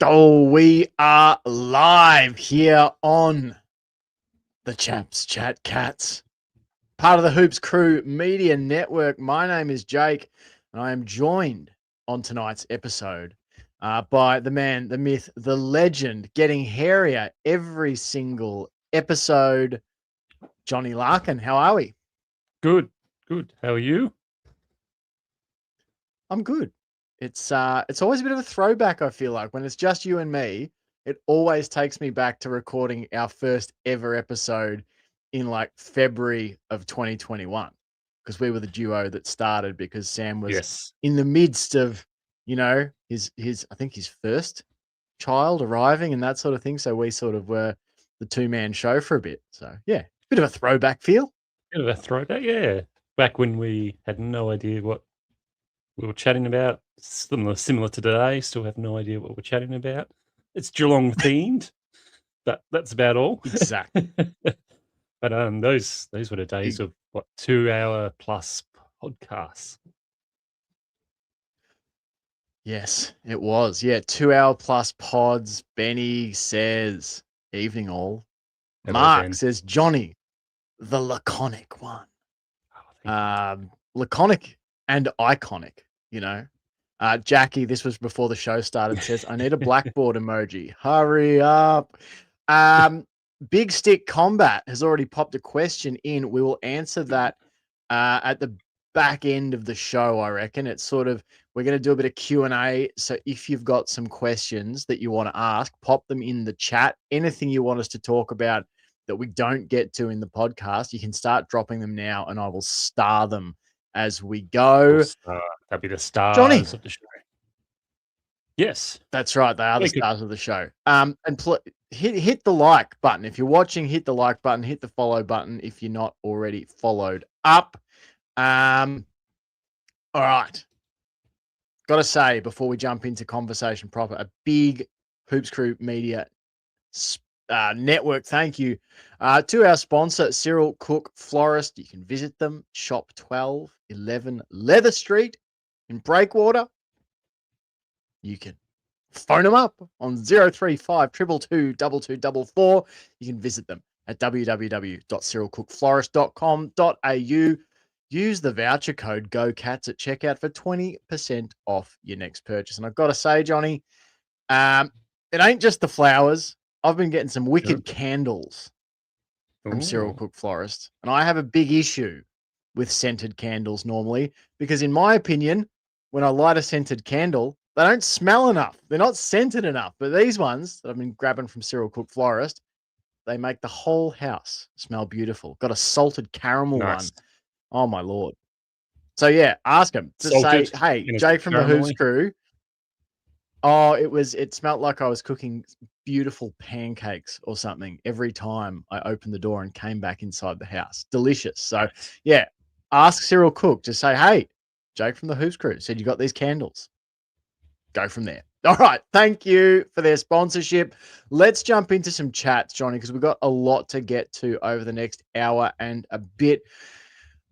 Oh, we are live here on the Chaps Chat Cats, part of the Hoops Crew Media Network. My name is Jake, and I am joined on tonight's episode by the man, the myth, the legend, getting hairier every single episode, Johnny Larkin. How are we? Good. How are you? I'm good. It's always a bit of a throwback, I feel like, when it's just you and me. It always takes me back to recording our first ever episode in like February of 2021, because we were the duo that started because Sam was in the midst of, his I think his first child arriving and that sort of thing. So we sort of were the two-man show for a bit. So yeah, bit of a throwback feel. Bit of a throwback, yeah. Back when we had no idea what we were chatting about, similar to today. Still have no idea what we're chatting about. It's Geelong themed, but that's about all. Exactly. But those were the days of 2 hour plus podcasts. Yes, it was. Yeah, 2 hour plus pods. Benny says, evening all. Hello, Mark Ben. says, Johnny, the laconic one. Oh, laconic and iconic, Jackie, this was before the show started, says, I need a blackboard emoji. Hurry up. Big Stick Combat has already popped a question in. We will answer that at the back end of the show, I reckon. It's sort of, we're going to do a bit of Q&A. So if you've got some questions that you want to ask, pop them in the chat. Anything you want us to talk about that we don't get to in the podcast, you can start dropping them now and I will star them as we go. That'd be the stars Johnny. of the show. Yes. That's right. They are the stars of the show. And hit the like button. If you're watching, hit the like button, hit the follow button if you're not already followed up. All right. Got to say, before we jump into conversation proper, a big Hoops Crew Media network thank you to our sponsor, Cyril Cook Florist. You can visit them, shop 1211 Leather Street in Breakwater. You can phone them up on 035 222 2244. You can visit them at www.cyrilcookflorist.com.au. Use the voucher code GOCATS at checkout for 20% off your next purchase. And I've got to say, Johnny, it ain't just the flowers. I've been getting some wicked candles from Cyril Cook Florist. And I have a big issue with scented candles normally, because in my opinion, when I light a scented candle, they don't smell enough. They're not scented enough. But these ones that I've been grabbing from Cyril Cook Florist, they make the whole house smell beautiful. Got a salted caramel one. Oh, my Lord. So, yeah, ask him to say, hey, Jake from the Hoops Crew. Oh, it smelled like I was cooking beautiful pancakes or something every time I opened the door and came back inside the house. Delicious. So, yeah, ask Cyril Cook to say, hey, Jake from the Hoops Crew said you got these candles. Go from there. All right. Thank you for their sponsorship. Let's jump into some chats, Johnny, because we've got a lot to get to over the next hour and a bit.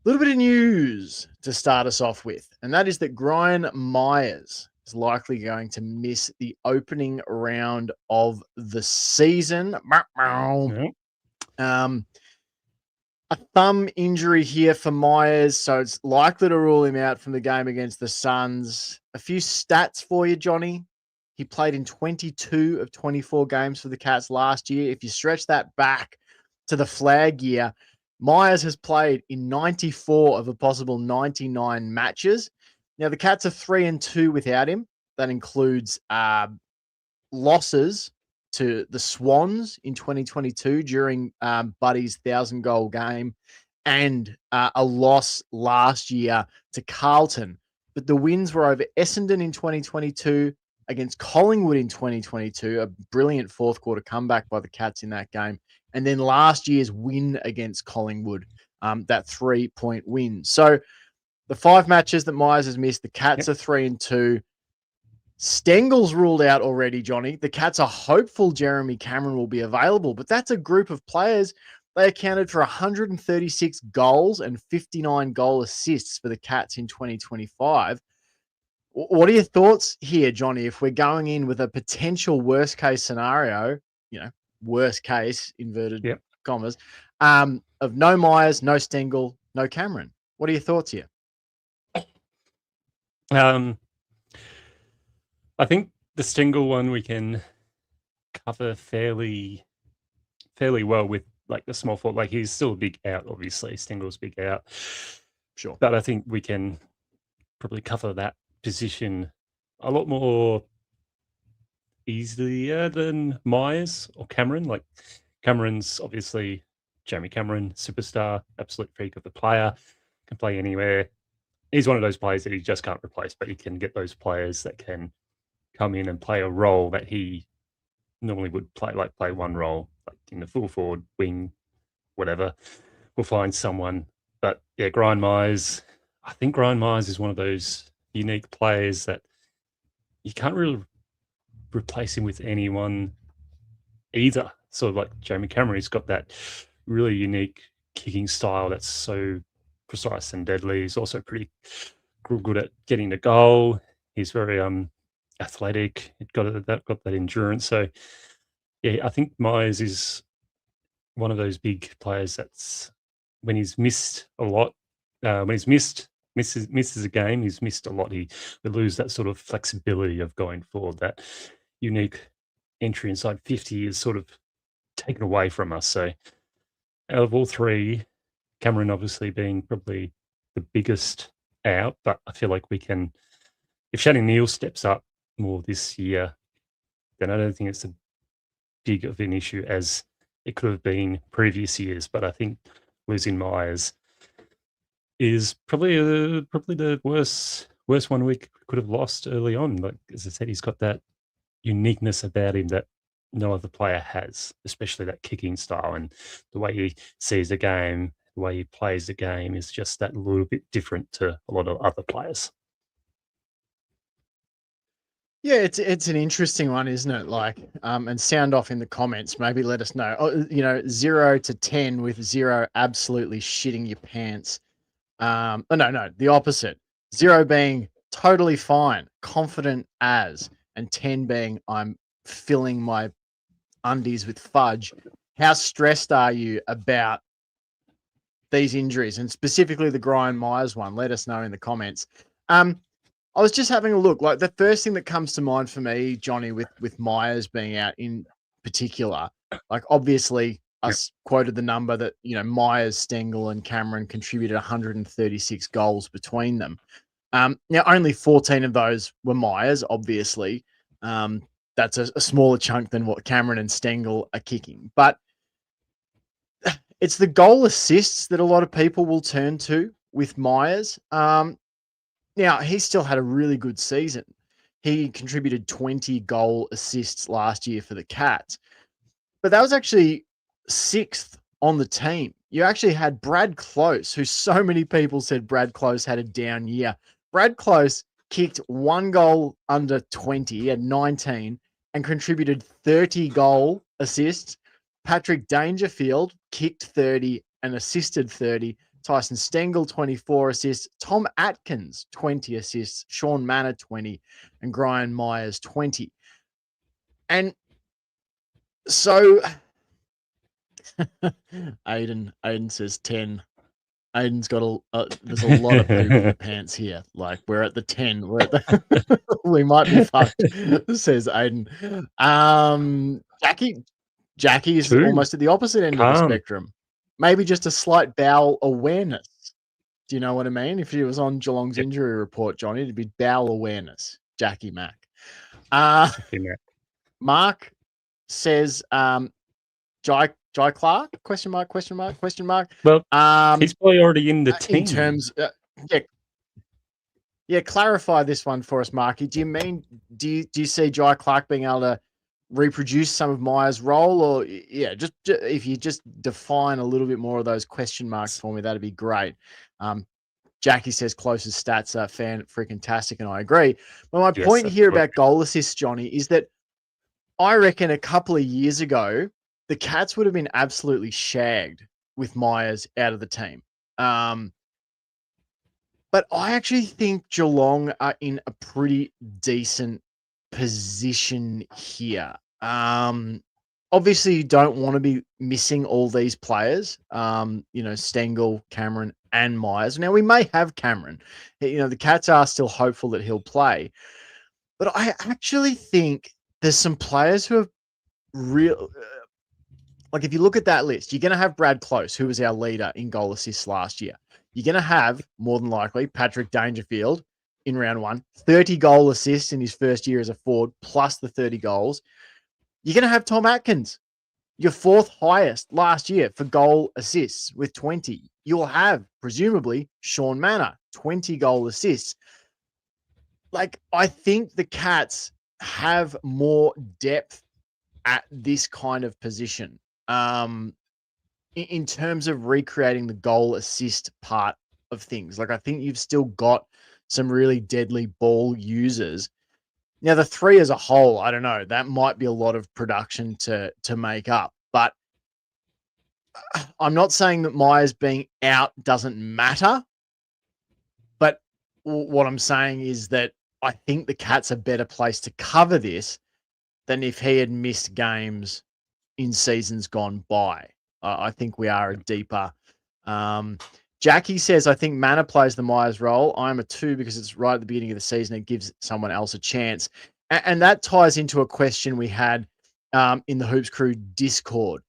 A little bit of news to start us off with, and that is that Gryan Miers is likely going to miss the opening round of the season. A thumb injury here for Miers, so it's likely to rule him out from the game against the Suns. A few stats for you, Johnny. He played in 22 of 24 games for the Cats last year. If you stretch that back to the flag year, Miers has played in 94 of a possible 99 matches. Now, the Cats are 3-2 without him. That includes losses to the Swans in 2022 during Buddy's 1,000-goal game, and a loss last year to Carlton. But the wins were over Essendon in 2022, against Collingwood in 2022, a brilliant fourth quarter comeback by the Cats in that game, and then last year's win against Collingwood, that 3-point win. So the 5 matches that Miers has missed, the Cats are 3-2. Stengle's ruled out already, Johnny. The Cats are hopeful Jeremy Cameron will be available, but that's a group of players. They accounted for 136 goals and 59 goal assists for the Cats in 2025. What are your thoughts here, Johnny? If we're going in with a potential worst case scenario, worst case, inverted Yep. commas, of no Miers, no Stengle, no Cameron. What are your thoughts here? I think the Stengle one we can cover fairly well with like the small fault. Like he's still a big out, obviously. Stengle's big out. Sure. But I think we can probably cover that position a lot more easier than Miers or Cameron. Like Cameron's obviously Jeremy Cameron, superstar, absolute freak of the player, can play anywhere. He's one of those players that he just can't replace, but he can get those players that can come in and play a role that he normally would play, like play one role, like in the full forward, wing, whatever. We'll find someone. But yeah, Gryan Miers, I think Gryan Miers is one of those unique players that you can't really replace him with anyone either. Sort of like Jeremy Cameron, he's got that really unique kicking style that's so precise and deadly. He's also pretty good at getting the goal. He's very athletic. He's got that endurance. So yeah, I think Miers is one of those big players that's when he's missed a lot, when he's misses a game, he's missed a lot. We lose that sort of flexibility of going forward. That unique entry inside 50 is sort of taken away from us. So out of all three, Cameron obviously being probably the biggest out, but I feel like we can, if Shannon Neal steps up more this year, then I don't think it's as big of an issue as it could have been previous years. But I think losing Miers is probably the worst one we could have lost early on. Like as I said, he's got that uniqueness about him that no other player has, especially that kicking style and the way he sees the game, the way he plays the game is just that little bit different to a lot of other players. Yeah, it's an interesting one, isn't it? Like, and sound off in the comments. Maybe let us know. 0 to 10 with 0 absolutely shitting your pants. No, the opposite. 0 being totally fine, confident as, and 10 being I'm filling my undies with fudge. How stressed are you about these injuries, and specifically the Gryan Miers one? Let us know in the comments. I was just having a look. Like the first thing that comes to mind for me, Johnny, with Miers being out in particular, like obviously us quoted the number that, Miers, Stengle and Cameron contributed 136 goals between them. Now only 14 of those were Miers, obviously. That's a smaller chunk than what Cameron and Stengle are kicking. But it's the goal assists that a lot of people will turn to with Miers. Now, he still had a really good season. He contributed 20 goal assists last year for the Cats. But that was actually 6th on the team. You actually had Brad Close, who so many people said Brad Close had a down year. Brad Close kicked 1 goal under 20. He had 19 and contributed 30 goal assists. Patrick Dangerfield kicked 30 and assisted 30. Tyson Stengle, 24 assists. Tom Atkins, 20 assists. Sean Manor, 20. And Gryan Miers, 20. And so Aiden says 10. Aiden's got there's a lot of poop in the pants here. Like we're at the 10. We're at the we might be fucked, says Aiden. Jackie is almost at the opposite end of the spectrum. Maybe just a slight bowel awareness. Do you know what I mean? If he was on Geelong's injury report, Johnny, it'd be bowel awareness. Jackie Mack. Mark says, Jai Clark? Question mark. Well, he's probably already in the team. In terms, clarify this one for us, Marky. Do you see Jai Clark being able to reproduce some of Miers' role, or just if you just define a little bit more of those question marks for me, that'd be great. Jackie says closest stats are freaking-tastic, and I agree. But my point here about goal assists, Johnny, is that I reckon a couple of years ago, the Cats would have been absolutely shagged with Miers out of the team. But I actually think Geelong are in a pretty decent position here. Obviously, you don't want to be missing all these players. Stengle, Cameron, and Miers. Now we may have Cameron. The Cats are still hopeful that he'll play, but I actually think there's some players who have real. Like if you look at that list, you're going to have Brad Close, who was our leader in goal assists last year. You're going to have, more than likely, Patrick Dangerfield in round one, 30 goal assists in his first year as a forward, plus the 30 goals. You're going to have Tom Atkins, your fourth highest last year for goal assists with 20. You'll have, presumably, Sean Manor, 20 goal assists. Like, I think the Cats have more depth at this kind of position. In terms of recreating the goal assist part of things. Like I think you've still got some really deadly ball users. Now the three as a whole, I don't know, that might be a lot of production to make up, but I'm not saying that Miers being out doesn't matter, but what I'm saying is that I think the Cats are better placed to cover this than if he had missed games in seasons gone by. I think we are a deeper. Jackie says, I think Manor plays the Miers role. I'm a 2 because it's right at the beginning of the season. It gives someone else a chance. And that ties into a question we had in the Hoops Crew Discord,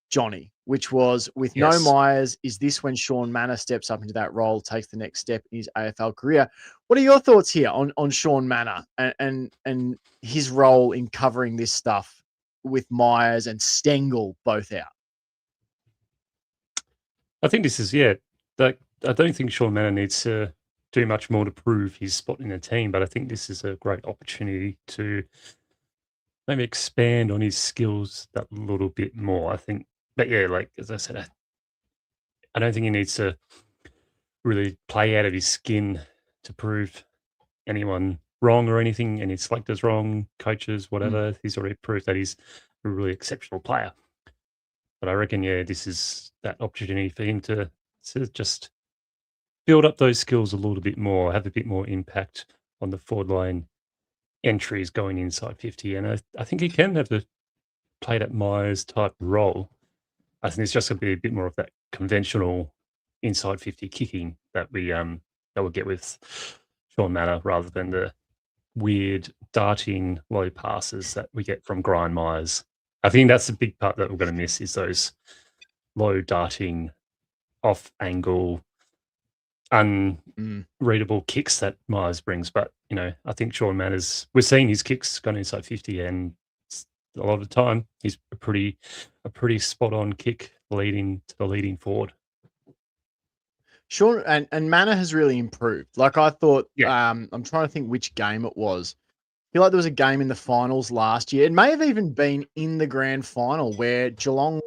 Johnny, which was, with no Miers, is this when Sean Manor steps up into that role, takes the next step in his AFL career? What are your thoughts here on Sean Manor and his role in covering this stuff with Miers and Stengle both out? I think this is, I don't think Sean Manor needs to do much more to prove his spot in the team, but I think this is a great opportunity to maybe expand on his skills that little bit more. I think, but yeah, like as I said, I don't think he needs to really play out of his skin to prove anyone wrong or anything, any selectors wrong, coaches, whatever. He's already proved that he's a really exceptional player. But I reckon, this is that opportunity for him to just build up those skills a little bit more, have a bit more impact on the forward line entries going inside 50. And I think he can have to play that Miers type role. I think it's just going to be a bit more of that conventional inside 50 kicking that we'll get with Sean Manor rather than the weird darting low passes that we get from Gryan Miers. I think that's the big part that we're going to miss is those low darting, off angle, unreadable kicks that Miers brings. But, I think Sean Manor's, we're seeing his kicks going inside 50 and a lot of the time he's a pretty spot on kick leading to the leading forward. Sean and Manor has really improved. Like I thought, I'm trying to think which game it was. I feel like there was a game in the finals last year. It may have even been in the grand final where Geelong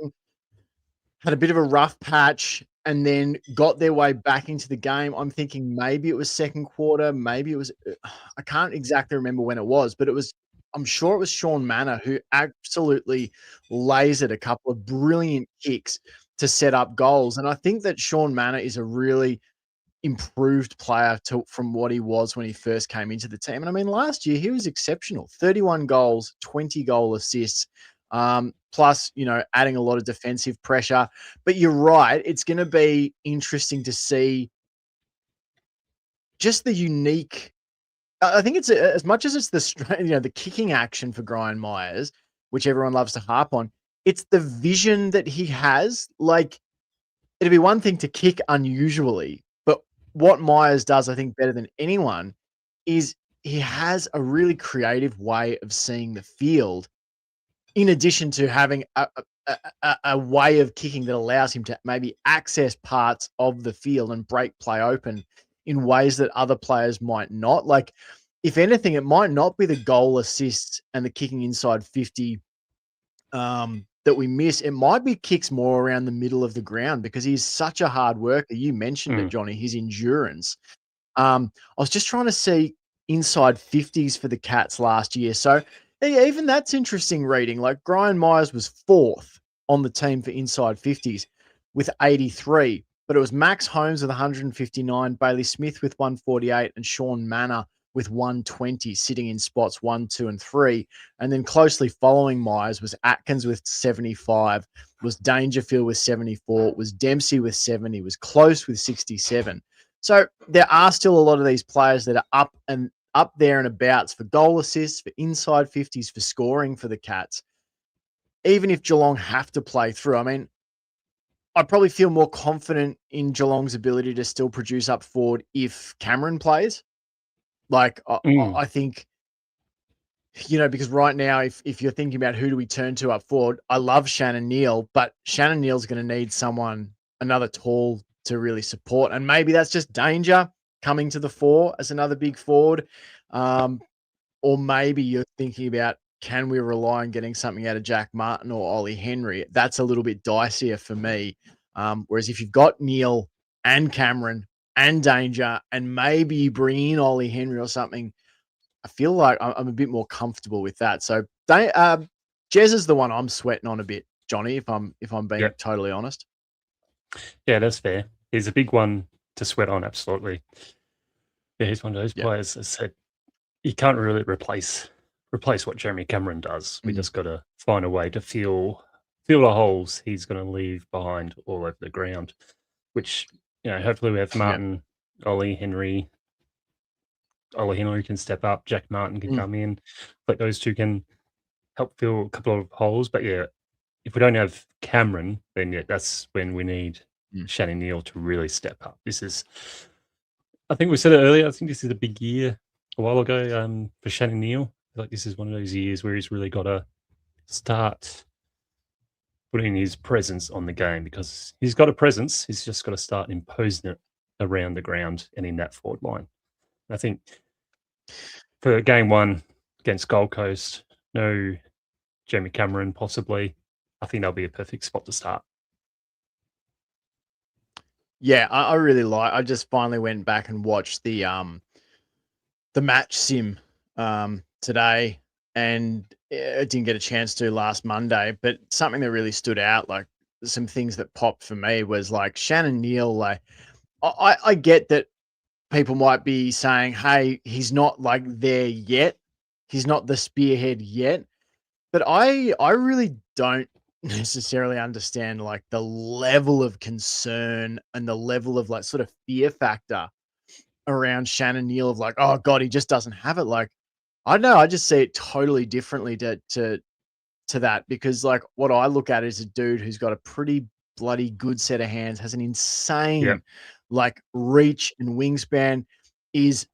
had a bit of a rough patch and then got their way back into the game. I'm thinking maybe it was second quarter, maybe it was, I can't exactly remember when it was, but I'm sure it was Sean Manor who absolutely lasered a couple of brilliant kicks to set up goals. And I think that Sean Manor is a really improved player from what he was when he first came into the team. And I mean, last year he was exceptional, 31 goals, 20 goal assists, plus, adding a lot of defensive pressure. But you're right. It's going to be interesting to see just the unique, I think it's as much as it's the kicking action for Gryan Miers, which everyone loves to harp on. It's the vision that he has. Like, it'd be one thing to kick unusually, but what Miers does, I think, better than anyone is he has a really creative way of seeing the field, in addition to having a way of kicking that allows him to maybe access parts of the field and break play open in ways that other players might not. Like, if anything, it might not be the goal assists and the kicking inside 50 that we miss. It might be kicks more around the middle of the ground because he's such a hard worker. You mentioned it, Johnny, his endurance. I was just trying to see inside 50s for the Cats last year. So even that's interesting reading. Like, Gryan Miers was 4th on the team for inside 50s with 83. but it was Max Holmes with 159, Bailey Smith with 148, and Sean Manor with 120, sitting in spots 1, 2, and 3. And then closely following Miers was Atkins with 75, was Dangerfield with 74, was Dempsey with 70, was Close with 67. So there are still a lot of these players that are up there and abouts for goal assists, for inside 50s, for scoring for the Cats. Even if Geelong have to play through, I mean, I probably feel more confident in Geelong's ability to still produce up forward if Cameron plays. Like, I think, because right now, if you're thinking about who do we turn to up forward, I love Shannon Neale, but Shannon Neale's going to need another tall to really support. And maybe that's just Danger coming to the fore as another big forward. Or maybe you're thinking about, can we rely on getting something out of Jack Martin or Ollie Henry? That's a little bit dicier for me. Whereas if you've got Neale and Cameron and Danger, and maybe you bring in Ollie Henry or something, I feel like I'm a bit more comfortable with that. So Jez is the one I'm sweating on a bit, Johnny, if I'm being totally honest. Yeah, that's fair. He's a big one to sweat on, absolutely. Yeah, he's one of those players that said you can't really replace what Jeremy Cameron does. We just got to find a way to fill the holes he's going to leave behind all over the ground, which, hopefully we have Martin, Ollie Henry. Ollie Henry can step up. Jack Martin can come in. But those two can help fill a couple of holes. But yeah, if we don't have Cameron, then that's when we need Shannon Neale to really step up. I think we said it earlier, I think this is a big year a while ago for Shannon Neale. Like, this is one of those years where he's really got to start putting his presence on the game, because he's got a presence. He's just got to start imposing it around the ground and in that forward line. I think for game one against Gold Coast, no Jeremy Cameron possibly, I think that'll be a perfect spot to start. Yeah, I really like. I just finally went back and watched the match sim today, and I didn't get a chance to last Monday. But something that really stood out, like some things that popped for me, was like Shannon Neale. Like, I get that people might be saying, "Hey, he's not like there yet. He's not the spearhead yet." But I really don't necessarily understand like the level of concern and the level of like sort of fear factor around Shannon Neale of like, oh God, he just doesn't have it. Like, I don't know, I just see it totally differently to that, because like what I look at is a dude who's got a pretty bloody good set of hands, has an insane like reach and wingspan, is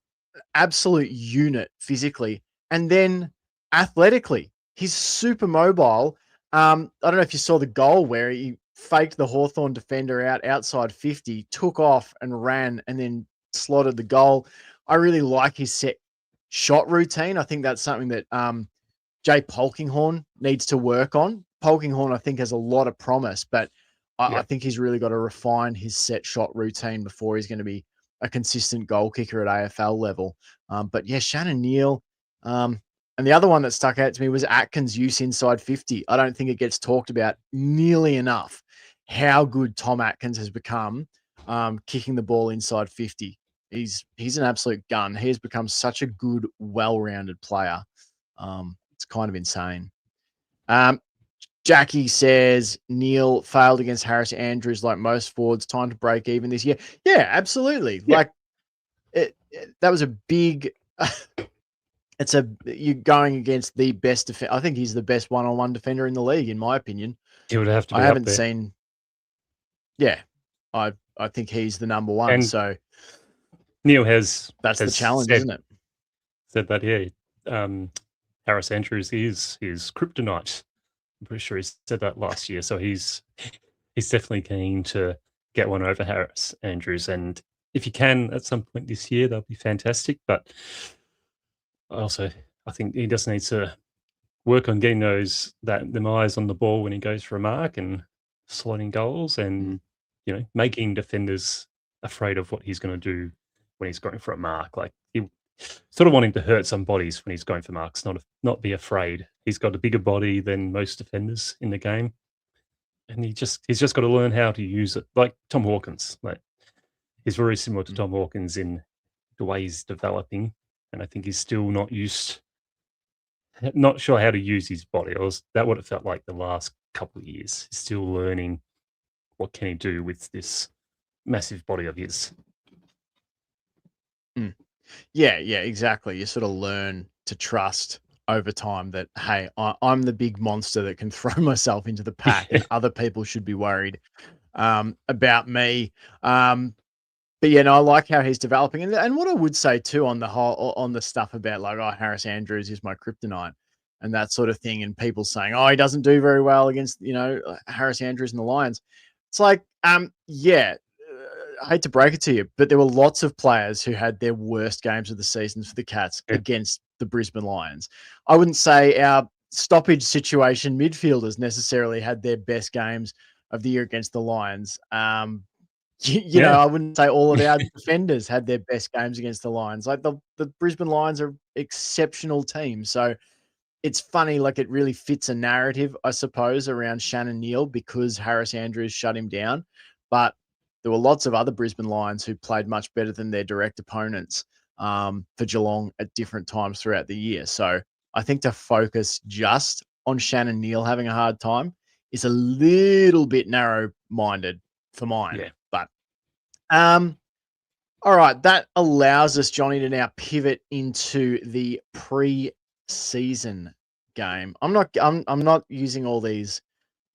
absolute unit physically, and then athletically, he's super mobile. I don't know if you saw the goal where he faked the Hawthorn defender outside 50, took off and ran, and then slotted the goal. I really like his set shot routine. I think that's something that Jay Polkinghorne needs to work on. Polkinghorne, I think, has a lot of promise, but I think he's really got to refine his set shot routine before he's going to be a consistent goal kicker at AFL level. But yeah, Shannon Neale. And the other one that stuck out to me was Atkins' use inside 50. I don't think it gets talked about nearly enough how good Tom Atkins has become kicking the ball inside 50. He's an absolute gun. He has become such a good, well-rounded player. It's kind of insane. Jackie says Neale failed against Harris Andrews like most forwards. Time to break even this year. Yeah, absolutely. Yeah. Like that was a big. You're going against the best defender. I think he's the best one-on-one defender in the league, in my opinion. He would have to be. I haven't seen. Yeah, I think he's the number one. And so Neale that's the challenge, isn't it? Said that, yeah. Harris Andrews is kryptonite. I'm pretty sure he said that last year. So he's definitely keen to get one over Harris Andrews, and if you can at some point this year, that'll be fantastic. But also, I think he just needs to work on getting them eyes on the ball when he goes for a mark and slotting goals, and making defenders afraid of what he's going to do when he's going for a mark. Like, you sort of want him to hurt some bodies when he's going for marks, not be afraid. He's got a bigger body than most defenders in the game. and he's just got to learn how to use it. Like Tom Hawkins, like he's very similar to Tom Hawkins in the way he's developing, and I think he's still not sure how to use his body. That what it felt like the last couple of years. He's still learning what can he do with this massive body of his. Yeah, exactly. You sort of learn to trust over time that, hey, I'm the big monster that can throw myself into the pack, and other people should be worried about me. But yeah, no, I like how he's developing, and what I would say too on the stuff about like, oh, Harris Andrews is my kryptonite and that sort of thing, and people saying, oh, he doesn't do very well against Harris Andrews and the Lions. It's like, yeah. I hate to break it to you, but there were lots of players who had their worst games of the season for the Cats against the Brisbane Lions. I wouldn't say our stoppage situation midfielders necessarily had their best games of the year against the Lions. You know, I wouldn't say all of our defenders had their best games against the Lions. Like the Brisbane Lions are exceptional team. So it's funny, like it really fits a narrative, I suppose, around Shannon Neale because Harris Andrews shut him down. But there were lots of other Brisbane Lions who played much better than their direct opponents for Geelong at different times throughout the year. So I think to focus just on Shannon Neale having a hard time is a little bit narrow-minded for mine. Yeah. But all right, that allows us, Johnny, to now pivot into the pre-season game. I'm not using all these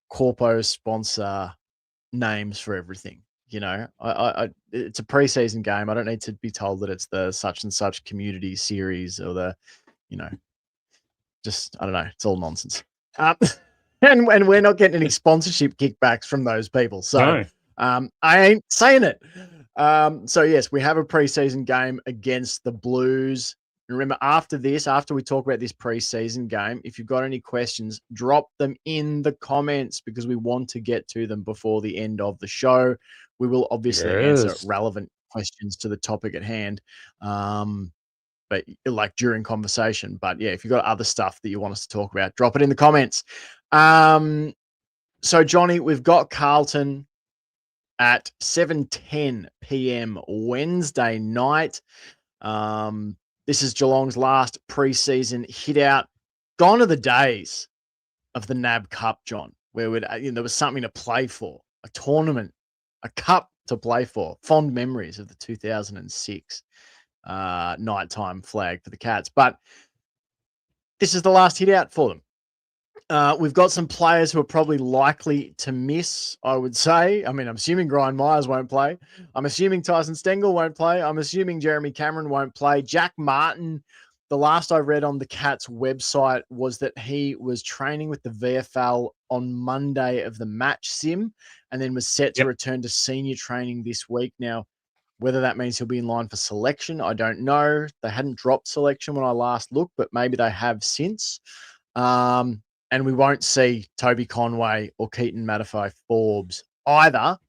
corpo sponsor names for everything. You know, it's a preseason game. I don't need to be told that it's the such and such community series or the, just, I don't know. It's all nonsense. And we're not getting any sponsorship kickbacks from those people. So I ain't saying it. So yes, we have a preseason game against the Blues. And remember, after we talk about this preseason game, if you've got any questions, drop them in the comments because we want to get to them before the end of the show. We will obviously answer relevant questions to the topic at hand, but like during conversation. But yeah, if you've got other stuff that you want us to talk about, drop it in the comments. So Johnny, we've got Carlton at 7:10 p.m. Wednesday night. This is Geelong's last preseason hit out. Gone are the days of the NAB Cup, John, where there was something to play for, a tournament, a cup to play for. Fond memories of the 2006 nighttime flag for the Cats. But this is the last hit out for them. We've got some players who are probably likely to miss, I would say. I mean, I'm assuming Gryan Miers won't play. I'm assuming Tyson Stengle won't play. I'm assuming Jeremy Cameron won't play. Jack Martin, the last I read on the Cats website was that he was training with the VFL on Monday of the match sim and then was set to return to senior training this week. Now, whether that means he'll be in line for selection, I don't know. They hadn't dropped selection when I last looked, but maybe they have since. And we won't see Toby Conway or Keaton Matafai-Forbes either.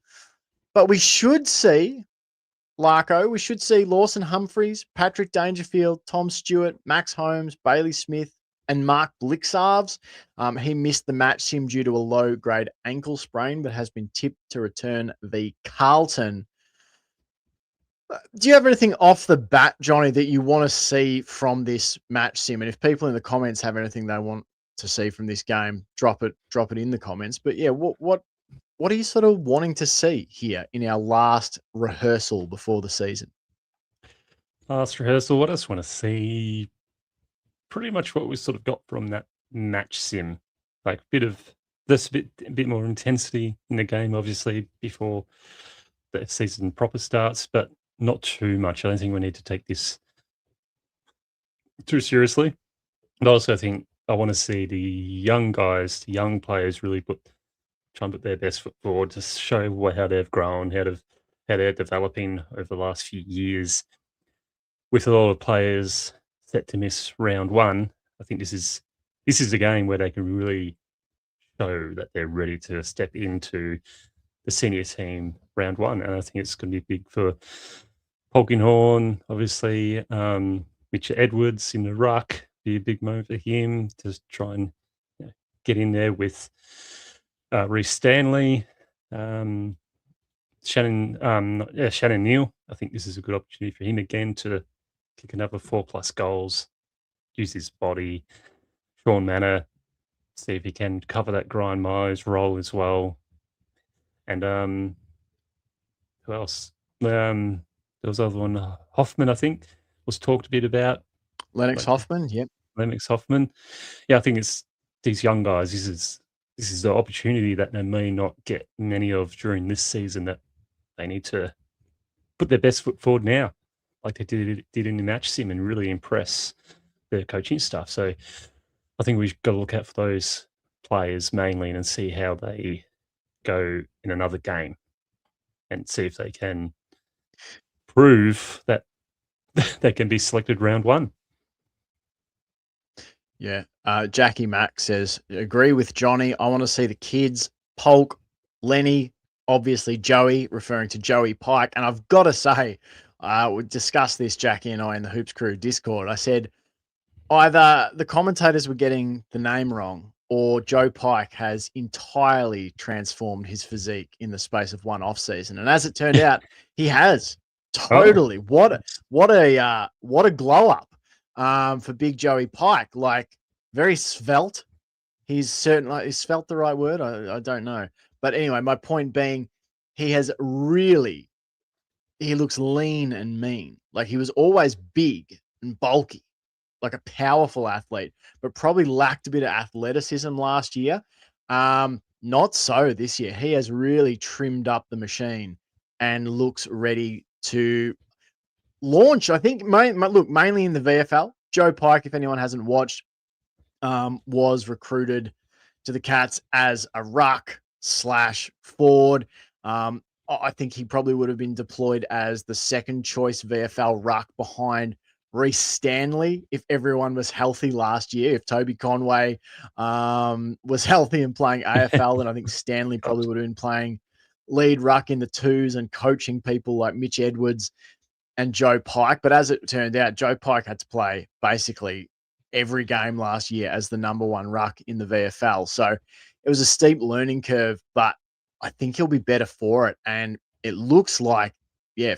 But we should see Larko. We should see Lawson Humphreys, Patrick Dangerfield, Tom Stewart, Max Holmes, Bailey Smith, and Mark Blixarves. He missed the match sim due to a low-grade ankle sprain, but has been tipped to return v Carlton. Do you have anything off the bat, Johnny, that you want to see from this match sim? And if people in the comments have anything they want to see from this game, drop it in the comments. But yeah, what are you sort of wanting to see here in our last rehearsal before the season? Last rehearsal, what I just want to see pretty much what we sort of got from that match sim, like a bit more intensity in the game, obviously before the season proper starts, but not too much. I don't think we need to take this too seriously. And also, I think I want to see the young guys, the young players, really try and put their best foot forward to show how they've grown, how they're developing over the last few years. With a lot of players set to miss round one, I think this is a game where they can really show that they're ready to step into the senior team round one. And I think it's going to be big for Polkinghorne, obviously. Mitchell Edwards in the ruck, be a big moment for him to try and get in there with Reece Stanley, Shannon Neal. I think this is a good opportunity for him again to kick another 4+ goals, use his body. Sean Manor, see if he can cover that Gryan Miers role as well. And who else? There was other one, Hoffman, I think, was talked a bit about. Lennox Hoffman, yep. Lennox Hoffman. Yeah, I think it's these young guys. This is the opportunity that they may not get many of during this season, that they need to put their best foot forward now, like they did in the match sim, and really impress the coaching staff. So I think we've got to look out for those players mainly and see how they go in another game, and see if they can prove that they can be selected round one. Yeah. Jackie Mack says, agree with Johnny. I want to see the kids, Polk, Lenny, obviously Joey, referring to Joey Pike. And I've got to say, we discussed this, Jackie and I, in the Hoops Crew Discord. I said either the commentators were getting the name wrong, or Joe Pike has entirely transformed his physique in the space of one off season. And as it turned out, he has totally. What a glow up for big Joey Pike. Like, very svelte. He's certainly, is svelte the right word? I don't know. But anyway, my point being, he looks lean and mean. Like, he was always big and bulky, like a powerful athlete, but probably lacked a bit of athleticism last year. Not so this year. He has really trimmed up the machine and looks ready to launch. I think, mainly in the VFL. Joe Pike, if anyone hasn't watched, was recruited to the Cats as a ruck / forward. I think he probably would have been deployed as the second choice VFL ruck behind Reece Stanley if everyone was healthy last year. If Toby Conway was healthy and playing AFL, then I think Stanley probably would have been playing lead ruck in the twos and coaching people like Mitch Edwards and Joe Pike. But as it turned out, Joe Pike had to play basically every game last year as the number one ruck in the VFL. So it was a steep learning curve, but I think he'll be better for it. And it looks like,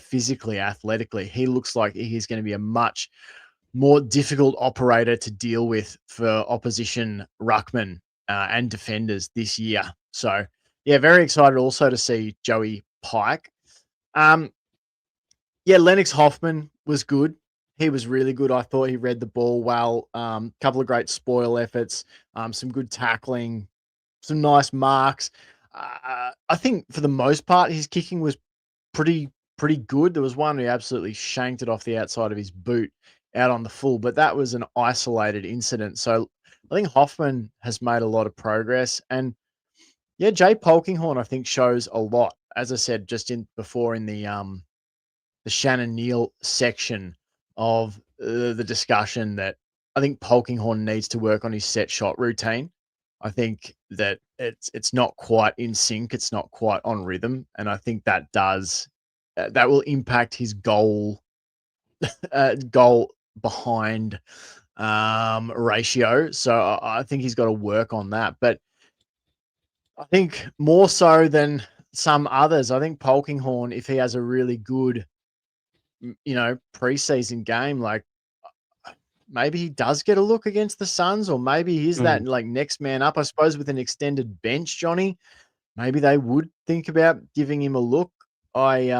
physically, athletically, he looks like he's going to be a much more difficult operator to deal with for opposition ruckmen and defenders this year. So, very excited also to see Joey Pike. Lennox Hoffman was good. He was really good. I thought he read the ball well. Couple of great spoil efforts, some good tackling, some nice marks. I think for the most part, his kicking was pretty good. There was one who absolutely shanked it off the outside of his boot out on the full, but that was an isolated incident. So I think Hoffman has made a lot of progress. And Jay Polkinghorne, I think, shows a lot. As I said just before in the Shannon Neal section of the discussion, that I think Polkinghorne needs to work on his set shot routine. I think that it's not quite in sync. It's not quite on rhythm. And I think that will impact his goal behind ratio. So I think he's got to work on that. But I think more so than some others, I think Polkinghorne, if he has a really good, preseason game, like maybe he does get a look against the Suns, or maybe he's that like next man up. I suppose with an extended bench, Johnny, maybe they would think about giving him a look. I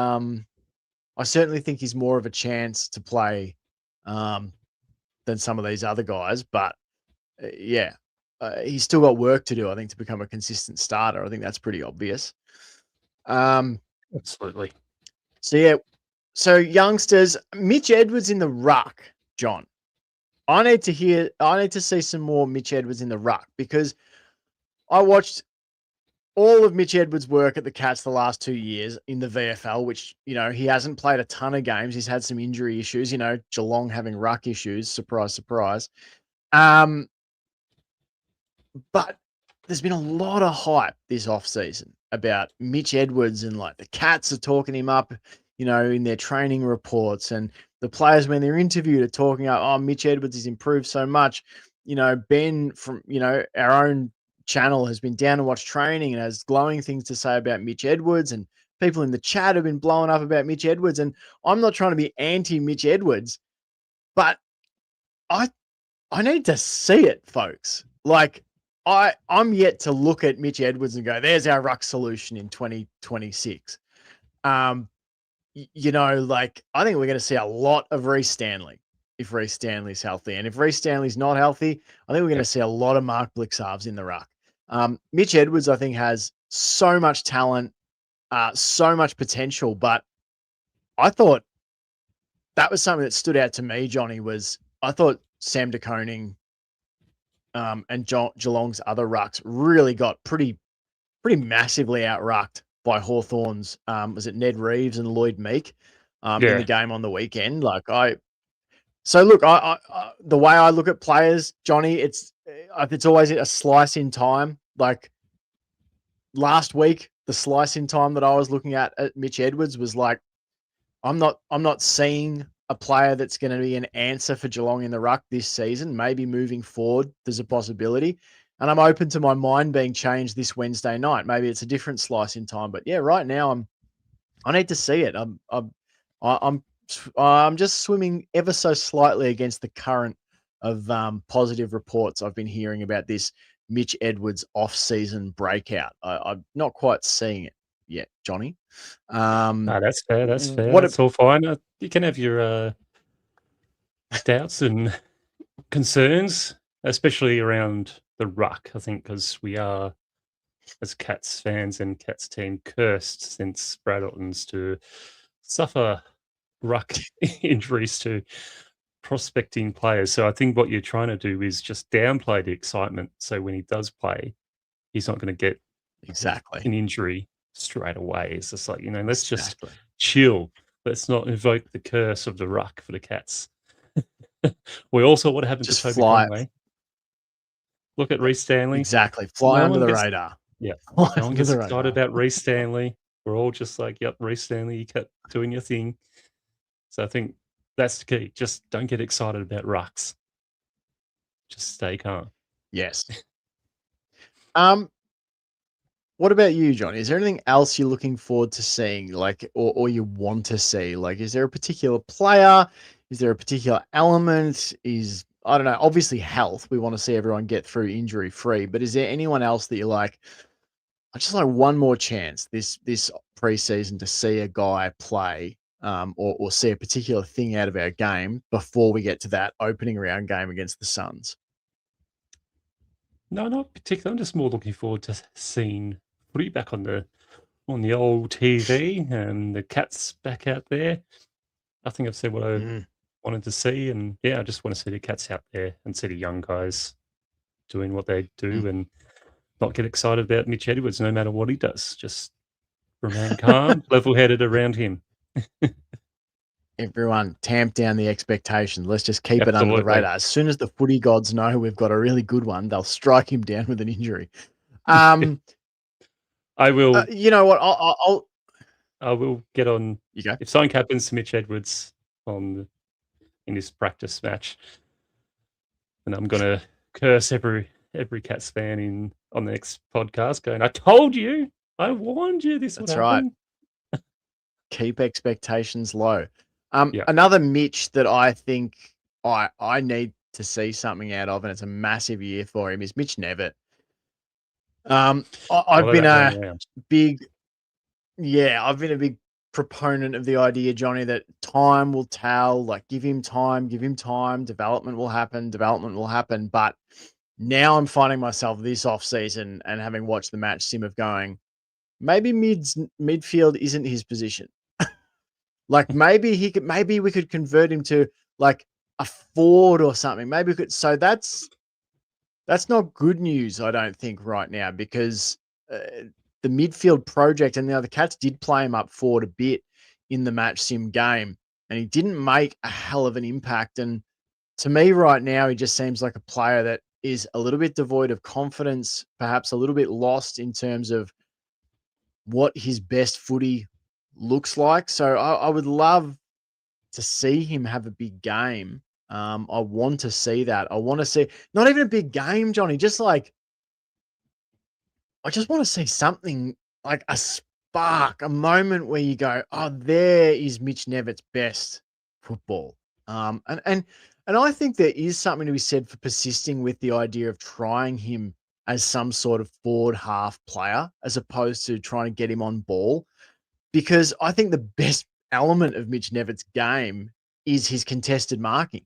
certainly think he's more of a chance to play than some of these other guys, but he's still got work to do, I think, to become a consistent starter. I think that's pretty obvious. Absolutely. So youngsters, Mitch Edwards in the ruck, John. I need to see some more Mitch Edwards in the ruck, because I watched all of Mitch Edwards' work at the Cats the last 2 years in the VFL, which, he hasn't played a ton of games. He's had some injury issues, Geelong having ruck issues. Surprise, surprise. But there's been a lot of hype this offseason about Mitch Edwards, and like the Cats are talking him up, in their training reports, and the players, when they're interviewed, are talking about, Mitch Edwards has improved so much. Ben from, our own channel has been down to watch training and has glowing things to say about Mitch Edwards, and people in the chat have been blowing up about Mitch Edwards. And I'm not trying to be anti Mitch Edwards, but I need to see it, folks. Like I'm yet to look at Mitch Edwards and go, there's our ruck solution in 2026. You know, like I think we're going to see a lot of Reece Stanley if Reece Stanley's healthy. And if Reece Stanley's not healthy, I think we're going to see a lot of Mark Blixarves in the ruck. Mitch Edwards, I think, has so much talent, so much potential, but I thought that was something that stood out to me, Johnny, was I thought Sam de Koning and Geelong's other rucks really got pretty massively out-rucked by Hawthorn's, was it Ned Reeves and Lloyd Meek in the game on the weekend? So look, I the way I look at players, Johnny, it's always a slice in time. Like last week, the slice in time that I was looking at Mitch Edwards was like, I'm not seeing a player that's going to be an answer for Geelong in the ruck this season. Maybe moving forward, there's a possibility. And I'm open to my mind being changed this Wednesday night. Maybe it's a different slice in time. But yeah, right now I need to see it. I'm just swimming ever so slightly against the current of positive reports I've been hearing about this Mitch Edwards off-season breakout. I'm not quite seeing it yet, Johnny. No, that's fair. That's fair. That's all fine. You can have your doubts and concerns, especially around the ruck, I think, because we are, as Cats fans and Cats team, cursed since Brad Otton's to suffer ruck injuries to prospecting players. So I think what you're trying to do is just downplay the excitement. So when he does play, he's not going to get an injury straight away. It's just like, let's just chill. Let's not invoke the curse of the ruck for the Cats. We also what happened to Toby Conway. Look at Reece Stanley. Exactly. Fly under the radar. Yeah. No one gets excited about Reece Stanley. We're all just like, yep, Reece Stanley, you kept doing your thing. So I think that's the key. Just don't get excited about rucks. Just stay calm. Yes. What about you, Johnny? Is there anything else you're looking forward to seeing, like, or you want to see? Like, is there a particular player? Is there a particular element? I don't know, obviously health. We want to see everyone get through injury free, but is there anyone else that you're like, I just like one more chance this preseason to see a guy play, or see a particular thing out of our game before we get to that opening round game against the Suns? No, not particularly. I'm just more looking forward to seeing footy back on the old TV and the Cats back out there. I think I've said what I wanted to see, and yeah, I just want to see the Cats out there and see the young guys doing what they do and not get excited about Mitch Edwards no matter what he does. Just remain calm, level-headed around him. Everyone tamp down the expectations. Let's just keep it under the radar. As soon as the footy gods know we've got a really good one, they'll strike him down with an injury. I will. You know what? I will get on. You go. If something happens to Mitch Edwards in this practice match, and I'm going to curse every Cats fan on the next podcast, going, "I told you, I warned you, this would happen." That's right. Keep expectations low. Another Mitch that I think I need to see something out of, and it's a massive year for him, is Mitch Nevitt. I've been a big proponent of the idea, Johnny, that time will tell. Like, give him time. Development will happen. But now I'm finding myself this off season and having watched the match sim of going, maybe midfield isn't his position. Like maybe we could convert him to like a forward or something. Maybe we could. So that's not good news, I don't think, right now, because the midfield project, and the Cats did play him up forward a bit in the match sim game, and he didn't make a hell of an impact. And to me right now, he just seems like a player that is a little bit devoid of confidence, perhaps a little bit lost in terms of what his best footy looks like. So I would love to see him have a big game. I want to see that. I want to see not even a big game, Johnny, just like I just want to see something like a spark, a moment where you go, "Oh, there is Mitch Nevitt's best football." And I think there is something to be said for persisting with the idea of trying him as some sort of forward half player, as opposed to trying to get him on ball. Because I think the best element of Mitch Nevitt's game is his contested marking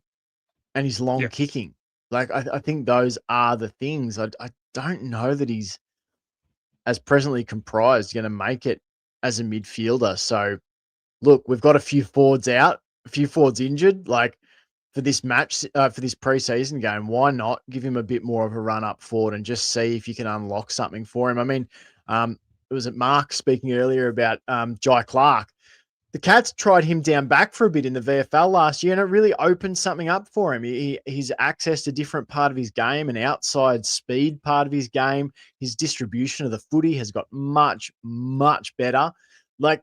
and his long Yes. kicking. Like, I think those are the things. I don't know that he's, as presently comprised, going to make it as a midfielder. So, look, we've got a few forwards out, a few forwards injured. Like, for this match, for this preseason game, why not give him a bit more of a run up forward and just see if you can unlock something for him? I mean, it was Mark speaking earlier about Jai Clark. The Cats tried him down back for a bit in the VFL last year, and it really opened something up for him. He's accessed a different part of his game, an outside speed part of his game. His distribution of the footy has got much, much better. Like,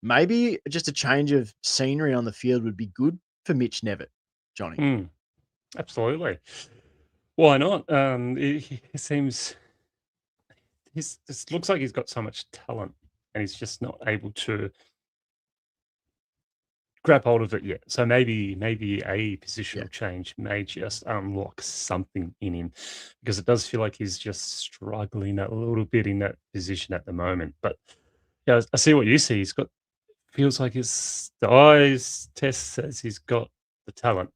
maybe just a change of scenery on the field would be good for Mitch Nevitt, Johnny. Absolutely. Why not? He seems this looks like he's got so much talent, and he's just not able to grab hold of it yet. So maybe a Yeah. positional change may just unlock something in him, because it does feel like he's just struggling a little bit in that position at the moment. But yeah, I see what you see. He's got feels like the eyes test says he's got the talent.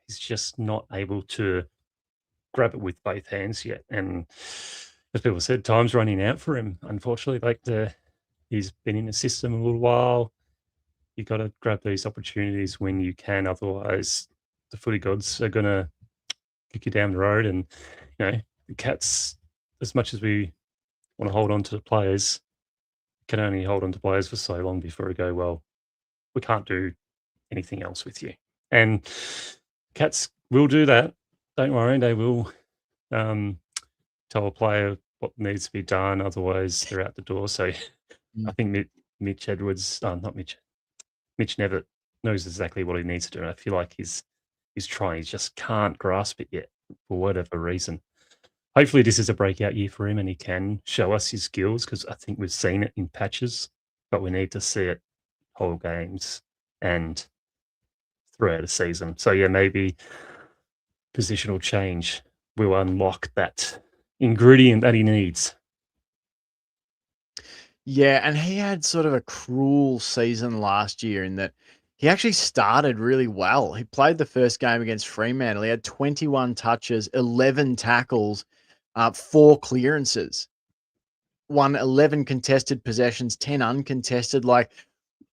He's just not able to grab it with both hands yet. And as people said, time's running out for him. Unfortunately, he's been in the system a little while. You got to grab these opportunities when you can. Otherwise, the footy gods are going to kick you down the road. And, the Cats, as much as we want to hold on to the players, can only hold on to players for so long before we go, well, we can't do anything else with you. And Cats will do that. Don't worry. They will tell a player what needs to be done. Otherwise, they're out the door. So I Mm. think Mitch Edwards, not Mitch Nevitt knows exactly what he needs to do. And I feel like he's trying. He just can't grasp it yet for whatever reason. Hopefully, this is a breakout year for him and he can show us his skills, because I think we've seen it in patches, but we need to see it whole games and throughout a season. So, yeah, maybe positional change will unlock that ingredient that he needs. Yeah, and he had sort of a cruel season last year in that he actually started really well. He played the first game against Fremantle. He had 21 touches, 11 tackles, 4 clearances, won 11 contested possessions, 10 uncontested. Like,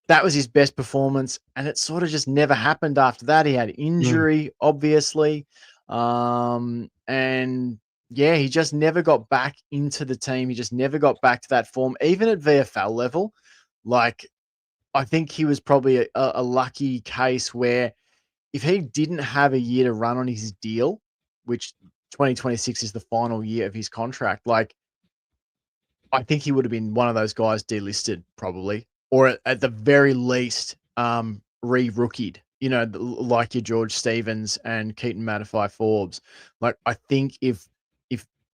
that was his best performance, and it sort of just never happened after that. He had injury, obviously. And yeah, he just never got back into the team. He just never got back to that form, even at VFL level. Like, I think he was probably a lucky case where if he didn't have a year to run on his deal, which 2026 is the final year of his contract, like, I think he would have been one of those guys delisted probably, or at the very least, re-rookied, like your George Stevens and Keaton Matafai-Forbes. Like, I think if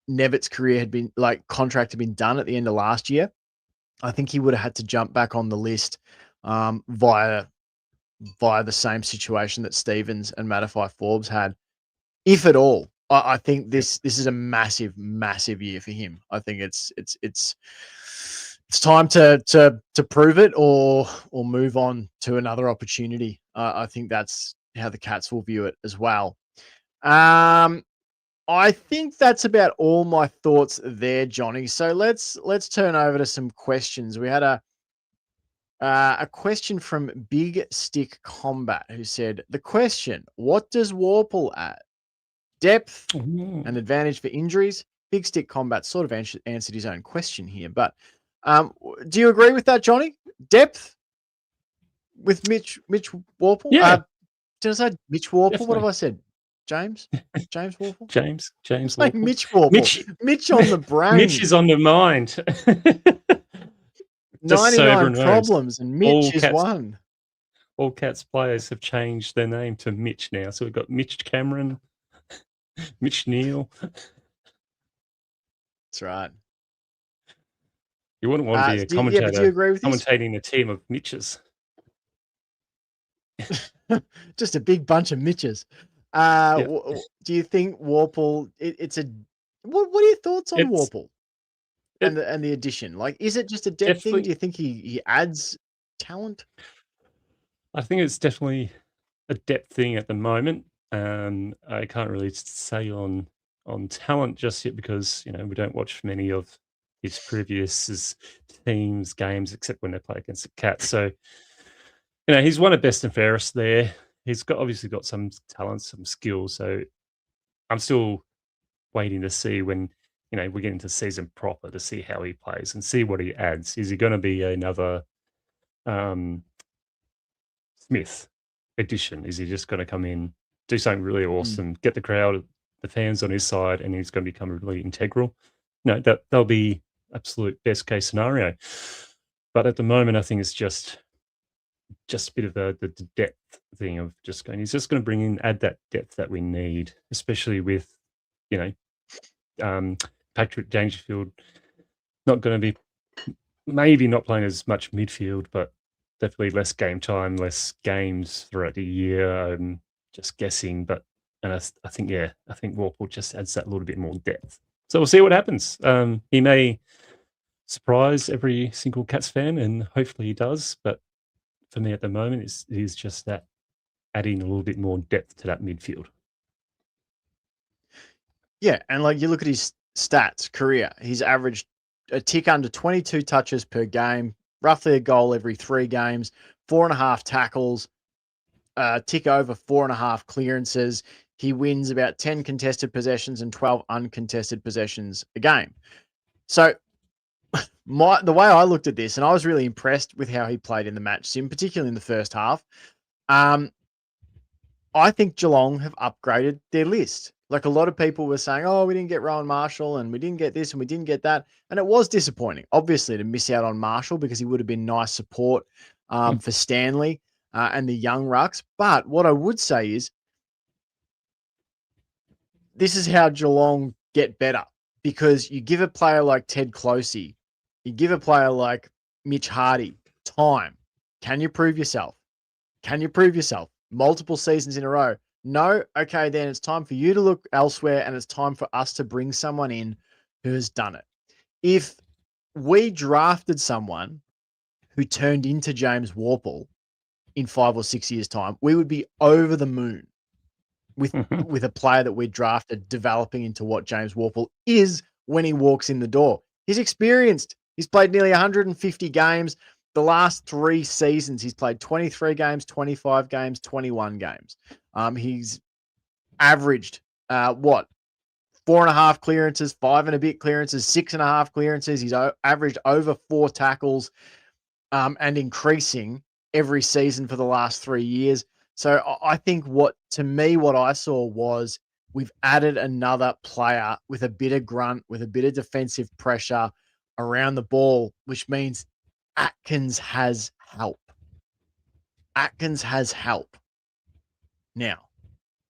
Nevitt's career had been like contract had been done at the end of last year, I think he would have had to jump back on the list via the same situation that Stevens and Matafai-Forbes had, if at all. I think this is a massive, massive year for him. I think it's time to prove it or move on to another opportunity. I think that's how the Cats will view it as well. I think that's about all my thoughts there, Johnny. So let's turn over to some questions. We had a question from Big Stick Combat, who said, the question, what does Warple add? Depth, an advantage for injuries. Big Stick Combat sort of answered his own question here, but do you agree with that, Johnny? Depth with Mitch Warple? Yeah, Did I say Mitch Warple? definitely. What have I said? James Warple? James It's like Warple. Mitch Warple. Mitch on the brain. Mitch is on the mind. Just so 99 everyone knows, problems, and Mitch is Cats, one. all Cats players have changed their name to Mitch now. So we've got Mitch Cameron, Mitch Neal. That's right. You wouldn't want to be a But do you commentator agree with this? commentating a team of Mitches. Just a big bunch of Mitches. Yeah. Do you think Warple? It's a. What are your thoughts on It's Warple it and the addition? Like, is it just a depth thing? Do definitely you think he adds talent? I think it's definitely a depth thing at the moment. I can't really say on talent just yet because, we don't watch many of his previous teams' games except when they play against the Cats. So, he's one of best and fairest there. He's obviously got some talent, some skill. So I'm still waiting to see when, we get into season proper to see how he plays and see what he adds. Is he going to be another um, Smith edition? Is he just going to come in, do something really awesome, get the crowd, the fans on his side, and he's going to become really integral? No, that'll be absolute best case scenario. But at the moment, I think it's just a bit of the depth thing of he's just going to add that depth that we need, especially with, Patrick Dangerfield not going to be, maybe not playing as much midfield, but definitely less game time, less games throughout the year. I'm just guessing, but I think Warple just adds that little bit more depth. So we'll see what happens. He may surprise every single Cats fan, and hopefully he does. But for me at the moment, is just that adding a little bit more depth to that midfield. Yeah, and like you look at his stats, career, he's averaged a tick under 22 touches per game, roughly a goal every 3 games, 4.5 tackles, tick over 4.5 clearances. He wins about 10 contested possessions and 12 uncontested possessions a game. So the way I looked at this, and I was really impressed with how he played in the match sim, particularly in the first half. I think Geelong have upgraded their list. Like a lot of people were saying, oh, we didn't get Rowan Marshall and we didn't get this and we didn't get that. And it was disappointing, obviously, to miss out on Marshall because he would have been nice support for Stanley and the young rucks. But what I would say is this is how Geelong get better, because you give a player like Ted Closey, you give a player like Mitch Hardy time. Can you prove yourself? Can you prove yourself? Multiple seasons in a row. No? Okay, then it's time for you to look elsewhere and it's time for us to bring someone in who has done it. If we drafted someone who turned into James Warple in 5 or 6 years' time, we would be over the moon with a player that we drafted developing into what James Warple is when he walks in the door. He's experienced. He's played nearly 150 games. The last 3 seasons, he's played 23 games, 25 games, 21 games. He's averaged, 4.5 clearances, 5 and a bit clearances, 6.5 clearances. He's averaged over 4 tackles and increasing every season for the last 3 years. So I think what I saw was we've added another player with a bit of grunt, with a bit of defensive pressure around the ball, which means Atkins has help. Atkins has help now.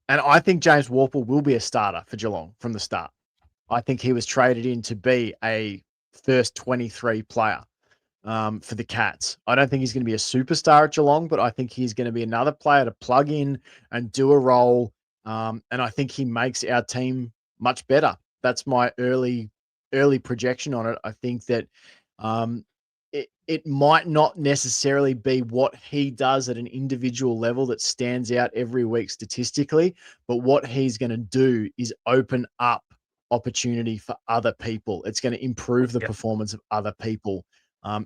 And I think James Warple will be a starter for Geelong from the start. I think he was traded in to be a first 23 player for the Cats. I don't think he's going to be a superstar at Geelong, but I think he's going to be another player to plug in and do a role. And I think he makes our team much better. That's my early projection on it. I think that it might not necessarily be what he does at an individual level that stands out every week statistically, but what he's going to do is open up opportunity for other people. It's going to improve the performance of other people.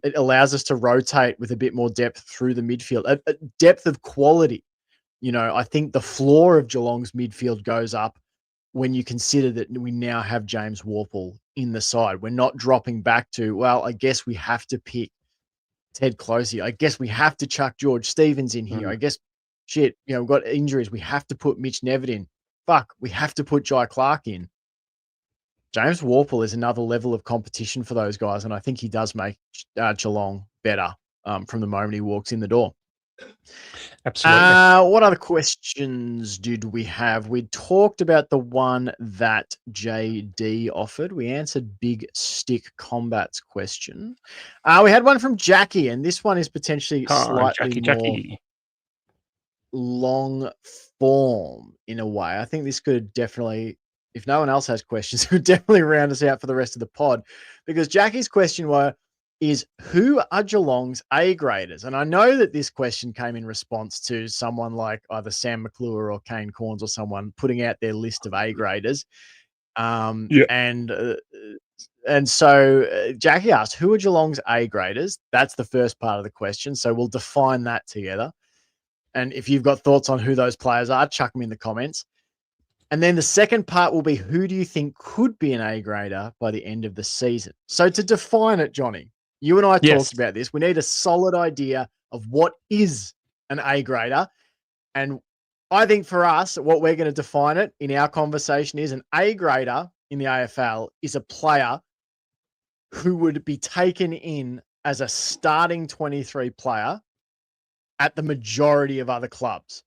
It allows us to rotate with a bit more depth through the midfield, a depth of quality. I think the floor of Geelong's midfield goes up when you consider that we now have James Warple in the side. We're not dropping back to, well, I guess we have to pick Ted Closey. I guess we have to chuck George Stevens in here. I guess, we've got injuries. We have to put Mitch Nevitt in. Fuck, we have to put Jai Clark in. James Warple is another level of competition for those guys, and I think he does make Geelong better from the moment he walks in the door. Absolutely. What other questions did we have? We talked about the one that JD offered. We answered Big Stick Combat's question. We had one from Jackie, and this one is potentially slightly more Jackie. long form in a way. I think this could definitely, if no one else has questions, it would definitely round us out for the rest of the pod, because Jackie's question is who are Geelong's A graders? And I know that this question came in response to someone like either Sam McClure or Kane Corns or someone putting out their list of A graders. Yeah. And so Jackie asked, who are Geelong's A graders? That's the first part of the question. So we'll define that together. And if you've got thoughts on who those players are, chuck them in the comments. And then the second part will be, who do you think could be an A grader by the end of the season? So to define it, Johnny, you and I talked about this. We need a solid idea of what is an A grader. And I think for us, what we're going to define it in our conversation is an A grader in the AFL is a player who would be taken in as a starting 23 player at the majority of other clubs.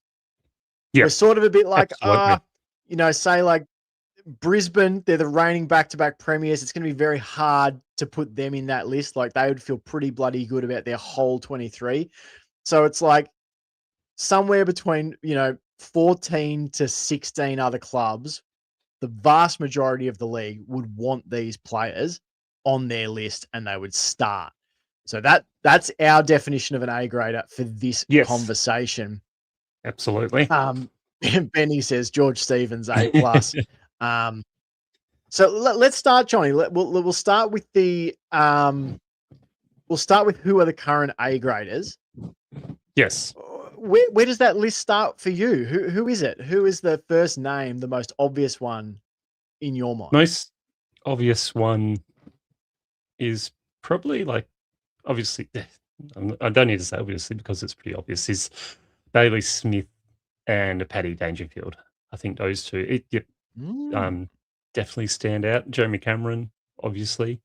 Yeah. We're sort of a bit like, say like Brisbane, they're the reigning back-to-back premiers. It's going to be very hard to put them in that list. Like they would feel pretty bloody good about their whole 23. So it's like somewhere between, 14 to 16 other clubs, the vast majority of the league would want these players on their list and they would start. So that's our definition of an A grader for this conversation. Absolutely. Benny says George Stevens A+. So let's start, Johnny. We'll start with the we'll start with who are the current A graders. Yes. Where does that list start for you? Who is it? Who is the first name, the most obvious one in your mind? Most obvious one is probably like, obviously, I don't need to say obviously because it's pretty obvious, is Bailey Smith and Paddy Dangerfield. I think those two definitely stand out. Jeremy Cameron, obviously,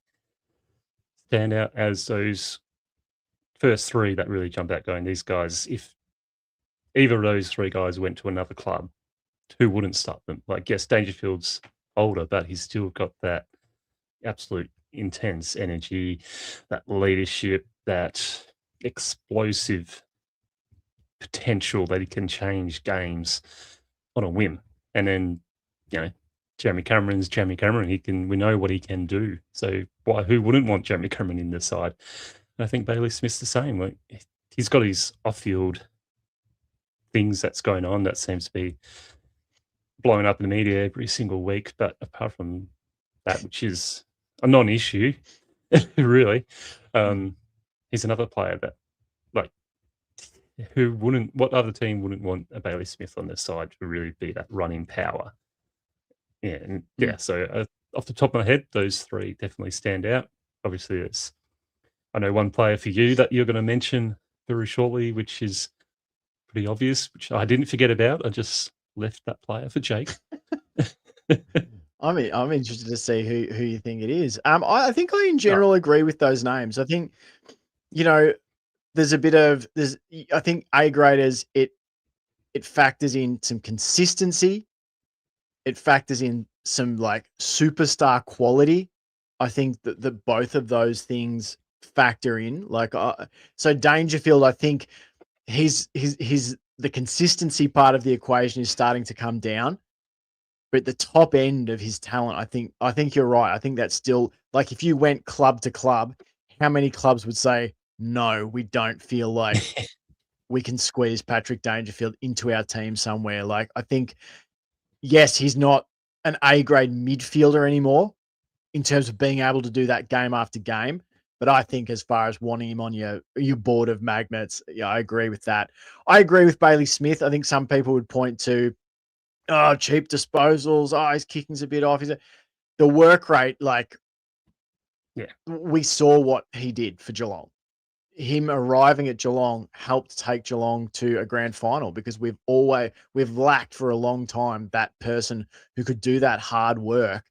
stand out as those first three that really jump out going, these guys, if either of those three guys went to another club, who wouldn't start them? Like, yes, Dangerfield's older, but he's still got that absolute intense energy, that leadership, that explosive potential that he can change games on a whim. And then, Jeremy Cameron's Jeremy Cameron. We know what he can do. So who wouldn't want Jeremy Cameron in the side? And I think Bailey Smith's the same. Like, he's got his off-field things that's going on that seems to be blowing up in the media every single week. But apart from that, which is a non-issue, really, he's another player that, like, what other team wouldn't want a Bailey Smith on their side to really be that running power? So off the top of my head, those three definitely stand out. Obviously, I know one player for you that you're going to mention very shortly, which is pretty obvious, which I didn't forget about. I just left that player for Jake. I'm interested to see who you think it is. I think I in general agree with those names. I think, there's a bit of I think A graders, it factors in some consistency. It factors in some like superstar quality. I think that both of those things factor in. Like, so Dangerfield, I think the consistency part of the equation is starting to come down. But the top end of his talent, I think you're right. I think that's still, like, if you went club to club, how many clubs would say, no, we don't feel like we can squeeze Patrick Dangerfield into our team somewhere? Like, I think, yes, he's not an A-grade midfielder anymore in terms of being able to do that game after game. But I think as far as wanting him on your board of magnets, I agree with that. I agree with Bailey Smith. I think some people would point to, cheap disposals. His kicking's a bit off. The work rate, we saw what he did for Geelong. Him arriving at Geelong helped take Geelong to a grand final, because we've lacked for a long time that person who could do that hard work,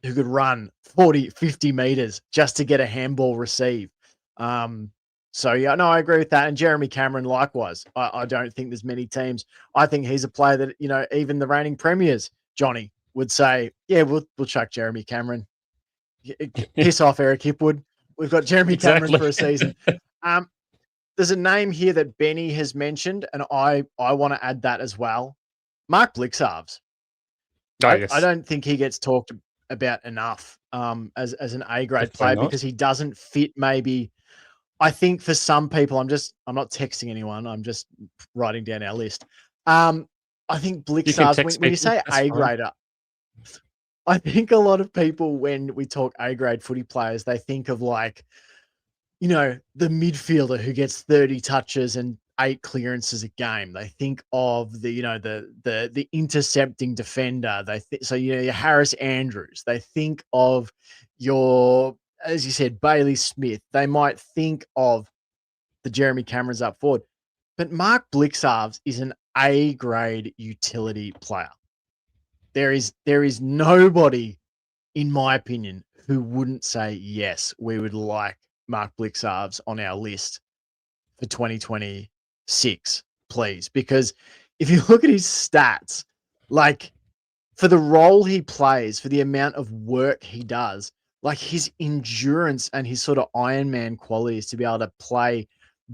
who could run 40, 50 meters just to get a handball receive. So, yeah, no, I agree with that. And Jeremy Cameron, likewise. I don't think there's many teams. I think he's a player that, even the reigning premiers, Johnny, would say, yeah, we'll chuck Jeremy Cameron. Piss off, Eric Hipwood. We've got Jeremy Cameron for a season. There's a name here that Benny has mentioned, and I want to add that as well. Mark Blixarves. Yes. I don't think he gets talked about enough as an A-grade Definitely player not. because he doesn't fit maybe. I think for some people, I'm not texting anyone. I'm just writing down our list. I think You can Blixarves, text when you people, say that's fine. A-grader, I think a lot of people, when we talk A-grade footy players, they think of like, the midfielder who gets 30 touches and 8 clearances a game. They think of the, the intercepting defender. So your Harris Andrews. They think of your, as you said, Bailey Smith. They might think of the Jeremy Camerons up forward. But Mark Blixarves is an A-grade utility player. There is nobody, in my opinion, who wouldn't say, yes, we would like Mark Blixarves on our list for 2026, please. Because if you look at his stats, like for the role he plays, for the amount of work he does, like his endurance and his sort of Iron Man qualities to be able to play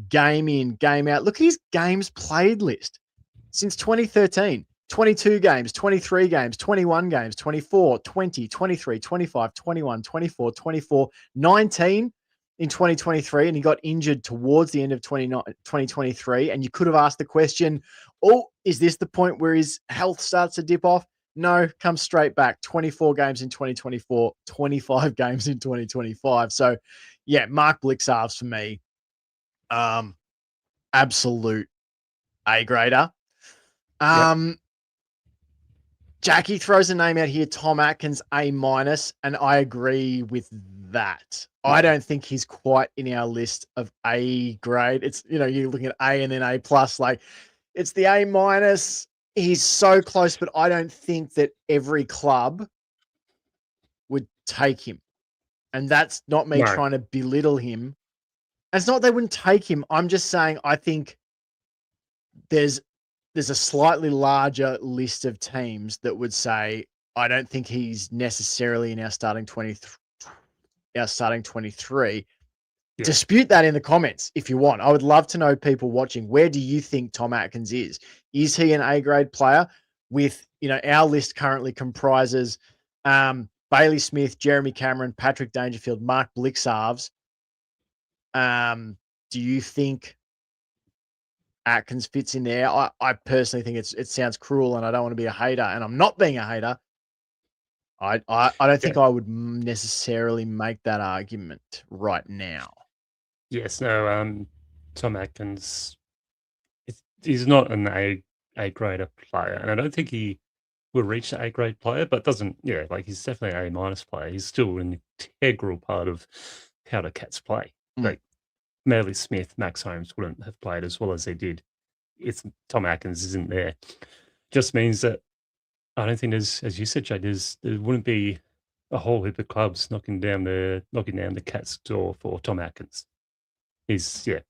game in, game out. Look at his games played list since 2013. 22 games, 23 games, 21 games, 24, 20, 23, 25, 21, 24, 24, 19 in 2023. And he got injured towards the end of 2023. And you could have asked the question, is this the point where his health starts to dip off? No, comes straight back. 24 games in 2024, 25 games in 2025. So, yeah, Mark Blixarves for me, absolute A-grader. Jackie throws a name out here, Tom Atkins, A-, and I agree with that. I don't think he's quite in our list of A grade. It's, you're looking at A and then A+, like it's the A-. He's so close, but I don't think that every club would take him. And that's not me trying to belittle him. It's not they wouldn't take him. I'm just saying I think there's a slightly larger list of teams that would say, I don't think he's necessarily in our starting 23. Yeah. Dispute that in the comments if you want. I would love to know, people watching, where do you think Tom Atkins is? Is he an A-grade player? With, our list currently comprises Bailey Smith, Jeremy Cameron, Patrick Dangerfield, Mark Blixarves. Do you think Atkins fits in there? I personally think it sounds cruel, and I don't want to be a hater, and I'm not being a hater. I don't think I would necessarily make that argument right now. Yes, no. Tom Atkins, he's not an A-grader player, and I don't think he will reach the A-grade player, but doesn't. Yeah, like he's definitely an A- player. He's still an integral part of how the Cats play. Like Medley Smith, Max Holmes wouldn't have played as well as they did if Tom Atkins isn't there. Just means that I don't think there's, as you said, Jay, there wouldn't be a whole heap of clubs knocking down the Cats' door for Tom Atkins. He's a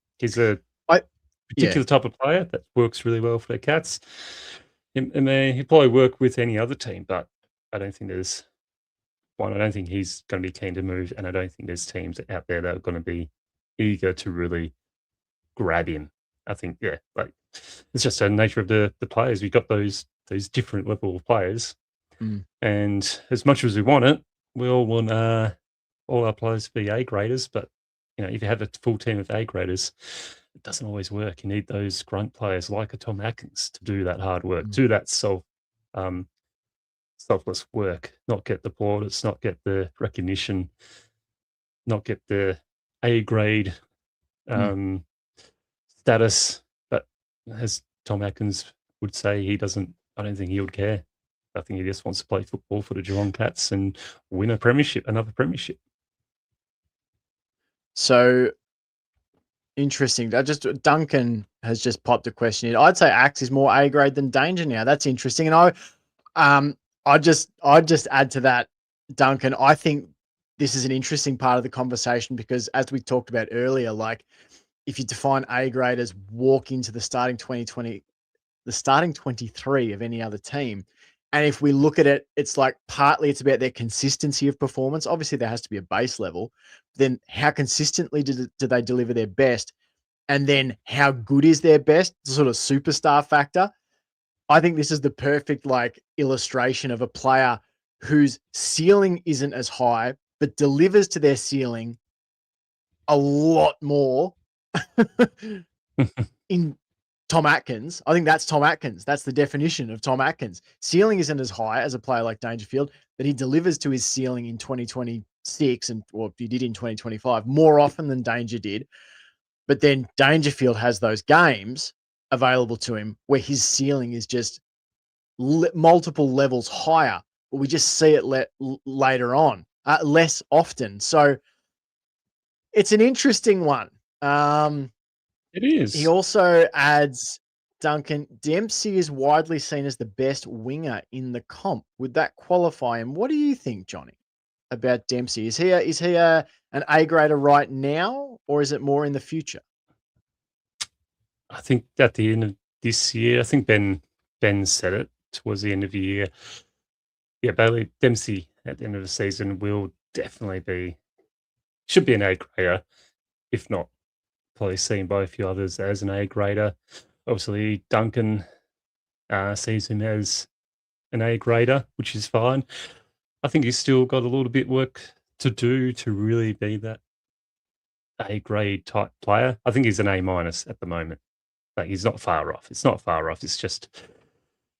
particular type of player that works really well for the Cats. And he'll probably work with any other team, but I don't think there's one. I don't think he's going to be keen to move, and I don't think there's teams out there that are going to be eager to really grab him. I think, like it's just the nature of the players. We've got those different level of players, and as much as we want it, we all want all our players to be A-graders. But if you have a full team of A-graders, it doesn't always work. You need those grunt players like a Tom Atkins to do that hard work, do that selfless work, not get the plaudits, not get the recognition, not get the A-grade status. But as Tom Atkins would say, I don't think he would care. I think he just wants to play football for the Geelong Cats and win another premiership. So interesting. Duncan has just popped a question in. I'd say Axe is more A-grade than Danger now. That's interesting. And I'd just add to that, Duncan. I think this is an interesting part of the conversation because, as we talked about earlier, like if you define A grade as walk into the starting 23 of any other team. And if we look at it, it's like partly it's about their consistency of performance. Obviously, there has to be a base level. Then how consistently do they deliver their best? And then how good is their best? The sort of superstar factor. I think this is the perfect like illustration of a player whose ceiling isn't as high, but delivers to their ceiling a lot more in Tom Atkins. I think that's Tom Atkins. That's the definition of Tom Atkins. Ceiling isn't as high as a player like Dangerfield, but he delivers to his ceiling in 2026 and or he did in 2025 more often than Danger did. But then Dangerfield has those games available to him where his ceiling is just multiple levels higher, but we just see it later on, less often. So it's an interesting one. It is. He also adds Duncan Dempsey is widely seen as the best winger in the comp. Would that qualify him? What do you think, Johnny, about Dempsey? Is he an A grader right now, or is it more in the future? I think at the end of this year, I think Ben said it towards the end of the year. Yeah, Bailey Dempsey at the end of the season will definitely should be an A grader, if not probably seen by a few others as an A grader. Obviously, Duncan sees him as an A grader, which is fine. I think he's still got a little bit work to do to really be that A grade type player. I think he's an A minus at the moment. Like he's not far off. It's not far off. It's just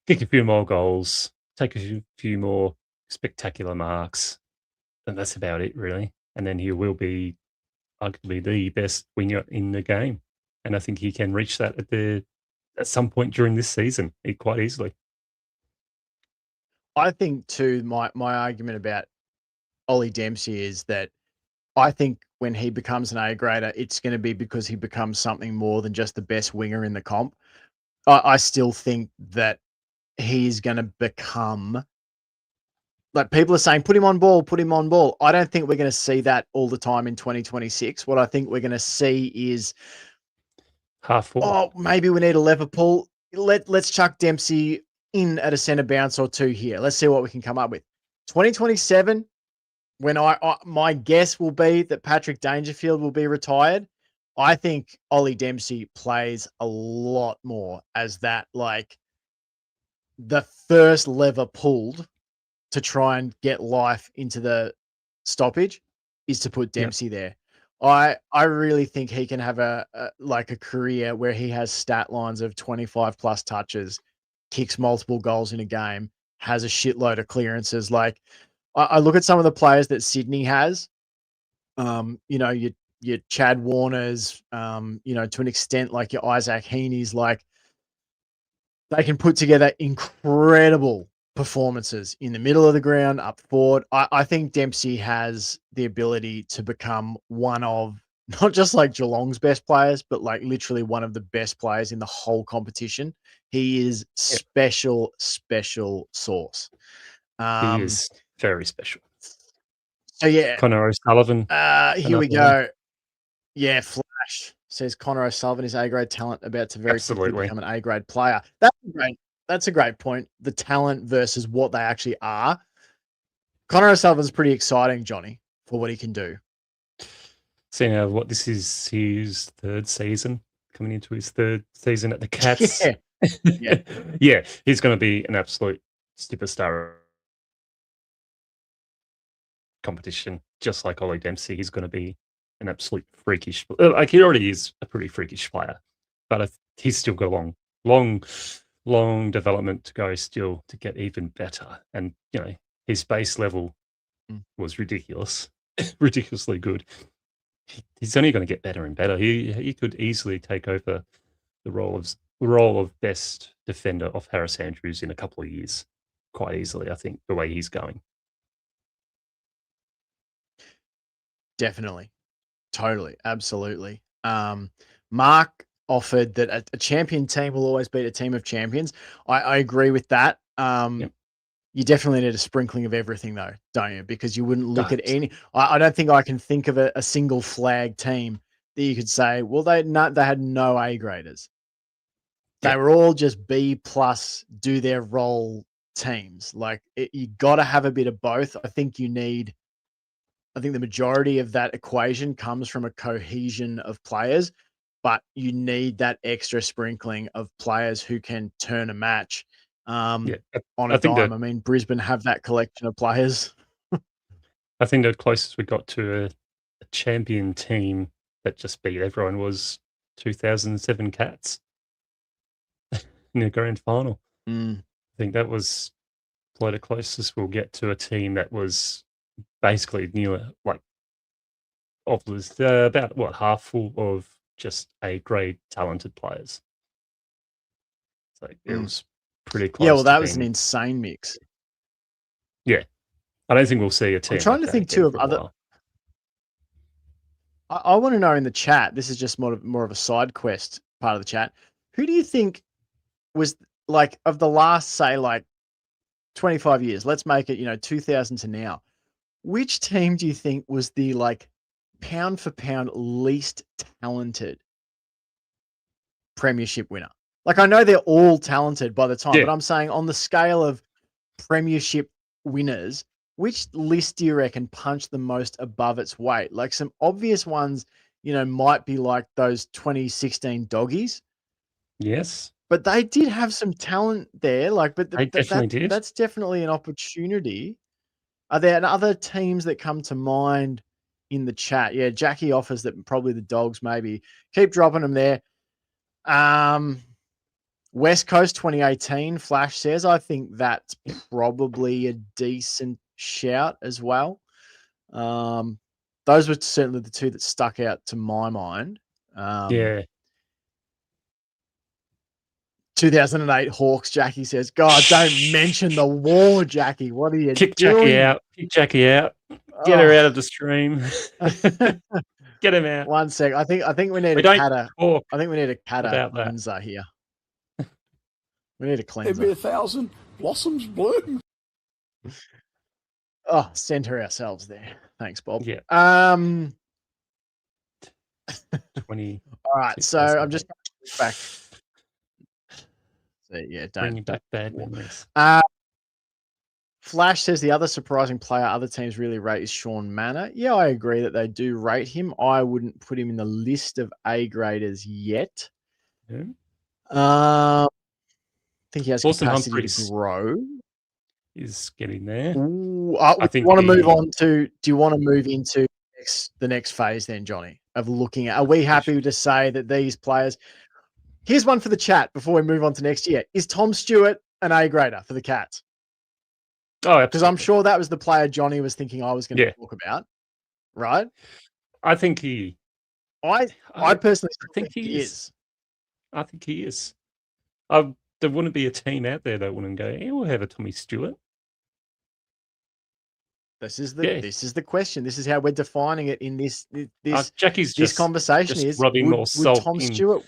kick a few more goals, take a few more spectacular marks, and that's about it, really. And then he will be arguably the best winger in the game. And I think he can reach that at some point during this season quite easily. I think too, my argument about Ollie Dempsey is that I think when he becomes an A grader, it's going to be because he becomes something more than just the best winger in the comp. I still think that he's going to become, like people are saying, put him on ball, put him on ball. I don't think we're going to see that all the time in 2026. What I think we're going to see is half full. Oh, maybe we need a Liverpool. Let's chuck Dempsey in at a centre bounce or two here. Let's see what we can come up with. 2027, when my guess will be that Patrick Dangerfield will be retired, I think Ollie Dempsey plays a lot more as that, like, the first lever pulled to try and get life into the stoppage is to put Dempsey there. I really think he can have a career where he has stat lines of 25 plus touches, kicks multiple goals in a game, has a shitload of clearances. Like I look at some of the players that Sydney has, your Chad Warners, to an extent, like your Isaac Heaney's, like they can put together incredible performances in the middle of the ground, up forward. I think Dempsey has the ability to become one of not just like Geelong's best players, but like literally one of the best players in the whole competition. He is special sauce. He is very special. So yeah, Connor O'Sullivan. Here we go. Yeah, Flash says Connor O'Sullivan is A-grade talent about to very quickly become an A-grade player. That's a great point. The talent versus what they actually are. Connor O'Sullivan's pretty exciting, Johnny, for what he can do. Seeing what this is his third season, coming into his third season at the Cats. Yeah, he's going to be an absolute superstar competition, just like Ollie Dempsey. He's going to be an absolute freakish, like he already is a pretty freakish player, but he's still got a long development to go still to get even better. And his base level was ridiculously good. He's only going to get better and better. He could easily take over the role of best defender of Harris Andrews in a couple of years, quite easily. I think the way he's going. Definitely. Totally. Absolutely. Mark offered that a champion team will always beat a team of champions. I agree with that. You definitely need a sprinkling of everything though, don't you? Because you wouldn't look at any, I don't think I can think of a single flag team that you could say, well, they had no A graders. They Yeah. were all just B plus, do their role teams. Like you got to have a bit of both. I think the majority of that equation comes from a cohesion of players, but you need that extra sprinkling of players who can turn a match on a dime. I mean, Brisbane have that collection of players. I think the closest we got to a champion team that just beat everyone was 2007 Cats in the grand final. I think that was probably the closest we'll get to a team that was basically near about half full of just A-grade talented players. So it was pretty close. Yeah, well, that was an insane mix. Yeah, I don't think we'll see a team. I'm trying to think too of other. I want to know in the chat. This is just more of a side quest part of the chat. Who do you think was like of the last, say, like 25 years? Let's make it 2000 to now. Which team do you think was the like pound for pound least talented premiership winner? Like I know they're all talented by the time, but I'm saying on the scale of premiership winners, which list do you reckon punched the most above its weight? Like some obvious ones, might be like those 2016 Doggies. Yes. But they did have some talent there. Like, but they definitely did. That's definitely an opportunity. Are there other teams that come to mind in the chat? Yeah, Jackie offers that probably the Dogs maybe. Keep dropping them there. West Coast 2018, Flash says, I think that's probably a decent shout as well. Those were certainly the two that stuck out to my mind. 2008 Hawks, Jackie says, God, don't mention the war, Jackie. What are you doing? Kick Jackie out. Get her out of the stream. Get him out. One sec. I think we need a Kata. I think we need a Kata cleanser here. We need a cleanser. There'd be 1,000 blossoms bloom. Oh, send her ourselves there. Thanks, Bob. Yeah. 20. All right. So I'm just back. So yeah, bring back bad memories. Flash says the other surprising player other teams really rate is Sean Manor. Yeah, I agree that they do rate him. I wouldn't put him in the list of A graders yet. I think he has capacity to grow. Is getting there. Do you want to move into the next phase then, Johnny, of looking at? Are we happy to say that these players? Here's one for the chat before we move on to next year. Is Tom Stewart an A grader for the Cats? Oh, because I'm sure that was the player Johnny was thinking I was going to talk about, right? I think he. I personally think he is. I think he is. There wouldn't be a team out there that wouldn't go, we'll have a Tommy Stewart. This is the question. This is how we're defining it in this Jackie's this conversation just is rubbing more salt Tom Stewart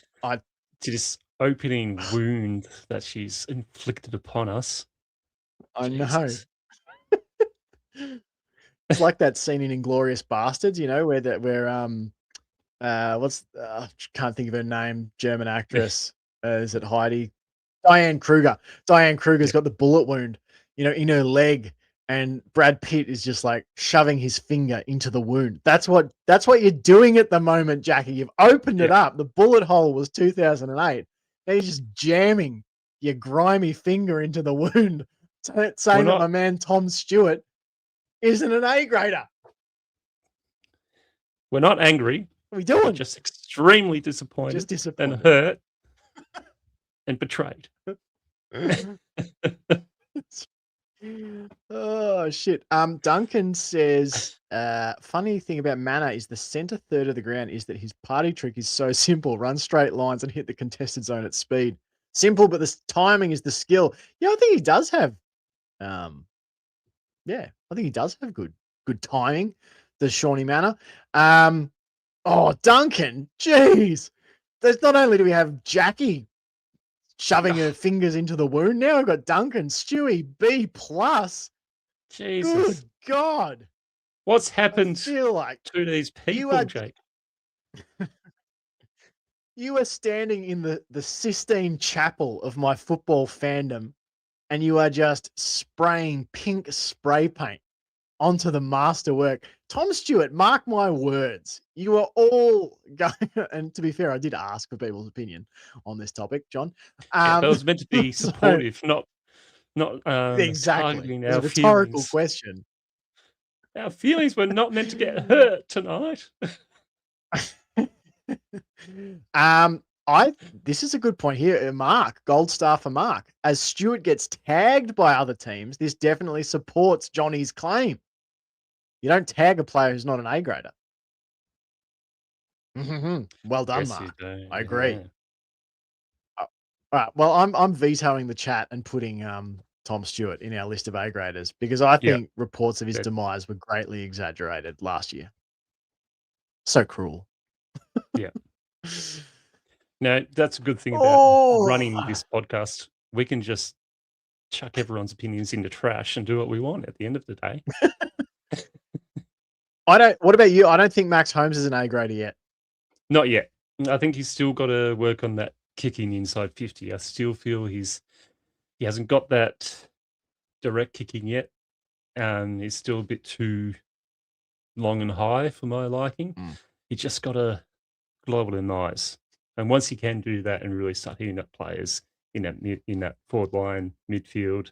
to this opening wound that she's inflicted upon us. I know. It's like that scene in Inglourious Bastards, where can't think of her name, German actress. Is it Heidi? Diane Kruger. Diane Kruger's got the bullet wound, in her leg, and Brad Pitt is just like shoving his finger into the wound. That's what you're doing at the moment, Jackie. You've opened it up. The bullet hole was 2008. Now you're just jamming your grimy finger into the wound, saying that my man Tom Stewart isn't an A grader. We're not angry. What are we doing? We're just extremely disappointed, just disappointed and hurt and betrayed. Oh shit. Duncan says funny thing about Manor is the center third of the ground is that his party trick is so simple. Run straight lines and hit the contested zone at speed. Simple, but the timing is the skill. Yeah, I think he does have I think he does have good timing, the Shawnee Manor. Duncan, jeez. There's not only do we have Jackie shoving her fingers into the wound, now we've got Duncan, Stewie, B+. Jesus. Good God. What's happened to these people, Jake? You are standing in the Sistine Chapel of my football fandom, and you are just spraying pink spray paint onto the masterwork. Tom Stewart, mark my words, you are all going. And to be fair, I did ask for people's opinion on this topic, John. Yeah, that was meant to be So- supportive, not exactly. targeting It was a our rhetorical feelings. question. Our feelings were not meant to get hurt tonight. This is a good point here. Mark, gold star for Mark. As Stewart gets tagged by other teams, this definitely supports Johnny's claim. You don't tag a player who's not an A grader. Well done, Yes, you Mark. do, I agree. yeah. All right. Well, I'm vetoing the chat and putting Tom Stewart in our list of A graders because I think reports of his That- demise were greatly exaggerated last year. So cruel. Yeah. No, that's a good thing about running this podcast. We can just chuck everyone's opinions into trash and do what we want at the end of the day. What about you? I don't think Max Holmes is an A grader yet. Not yet. I think he's still got to work on that kicking inside 50. I still feel he hasn't got that direct kicking yet. He's still a bit too long and high for my liking. He just got to global and nice. And once he can do that and really start hitting up players in that forward line, midfield,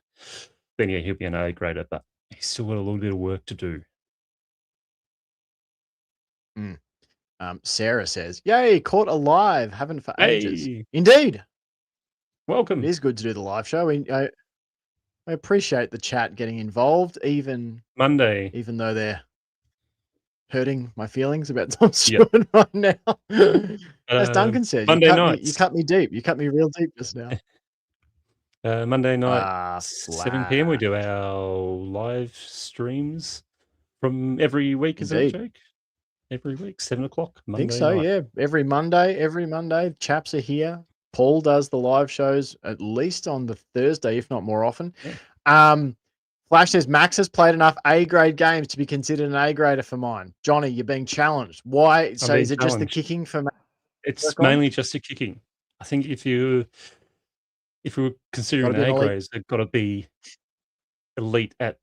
then yeah, he'll be an A grader. But he's still got a little bit of work to do. Sarah says, "Yay, caught alive, haven't for ages." Hey, Indeed, welcome. it is good to do the live show. I appreciate the chat getting involved, even Monday. though they're hurting my feelings about Tom Stewart right now. As Duncan says, Monday you nights. cut me deep. You cut me real deep just now. Monday night, 7 p.m. We do our live streams from every week. Is that a Indeed. joke? Every week, 7 o'clock. I think Monday so, night. yeah. Every Monday, chaps are here. Paul does the live shows at least on the Thursday, if not more often. Yeah. Flash says, Max has played enough A-grade games to be considered an A-grader for mine. Johnny, you're being challenged. Why? So being is it just the challenged. kicking for Max? It's mainly just the kicking. I think if we were considering Gotta be an elite. A-grades, they've got to be elite at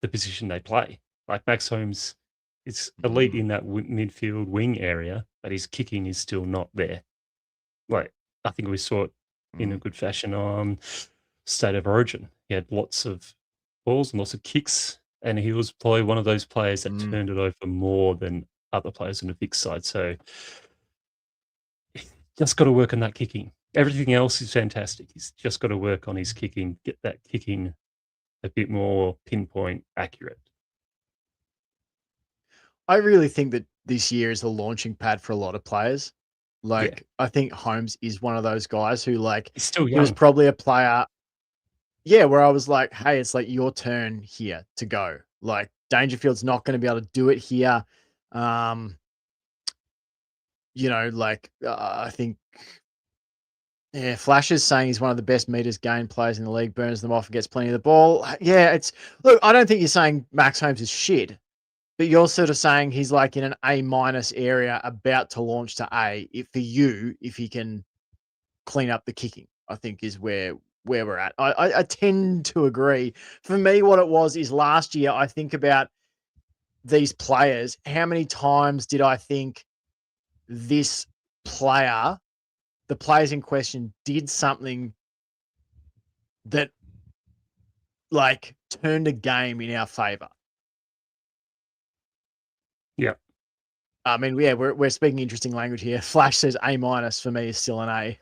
the position they play. Like Max Holmes is elite in that midfield wing area, but his kicking is still not there. Like, I think we saw it in a good fashion on State of Origin. He had lots of balls and lots of kicks, and he was probably one of those players that turned it over more than other players on the big side. So just got to work on that kicking. Everything else is fantastic. He's just got to work on his kicking, get that kicking a bit more pinpoint accurate. I really think that this year is a launching pad for a lot of players. Like, I think Holmes is one of those guys who, like, He's still he was young. probably a player, where I was like, hey, it's like your turn here to go. Like, Dangerfield's not going to be able to do it here. I think, Flash is saying he's one of the best meters gained players in the league, burns them off and gets plenty of the ball. Yeah, look, I don't think you're saying Max Holmes is shit, but you're sort of saying he's like in an A- area about to launch to A for you, if he can clean up the kicking, I think is where we're at. I tend to agree. For me, what it was is last year, I think about these players. How many times did I think this player, the players in question, did something that like turned a game in our favor? Yeah. I mean, yeah, we're speaking interesting language here. Flash says A- for me is still an A.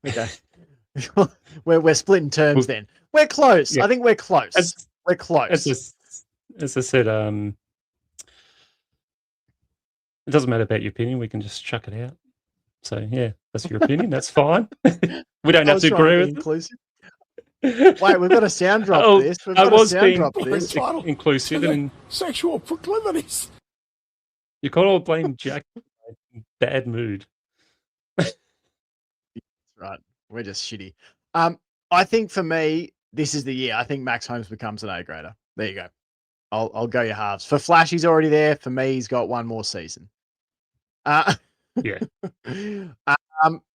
Okay. we're splitting terms then. We're close. Yeah. I think we're close. We're close. As I said, it doesn't matter about your opinion. We can just chuck it out. So yeah, that's your opinion. That's fine. We don't have to agree with inclusive. Wait, we've got a sound drop Oh, this. We've I got was a sound being drop this. inclusive, and Sexual proclivities. you can't all blame Jack for my bad mood. Right. We're just shitty. I think for me, this is the year. I think Max Holmes becomes an A grader. There you go. I'll go your halves. For Flash, he's already there. For me, he's got one more season. Yeah.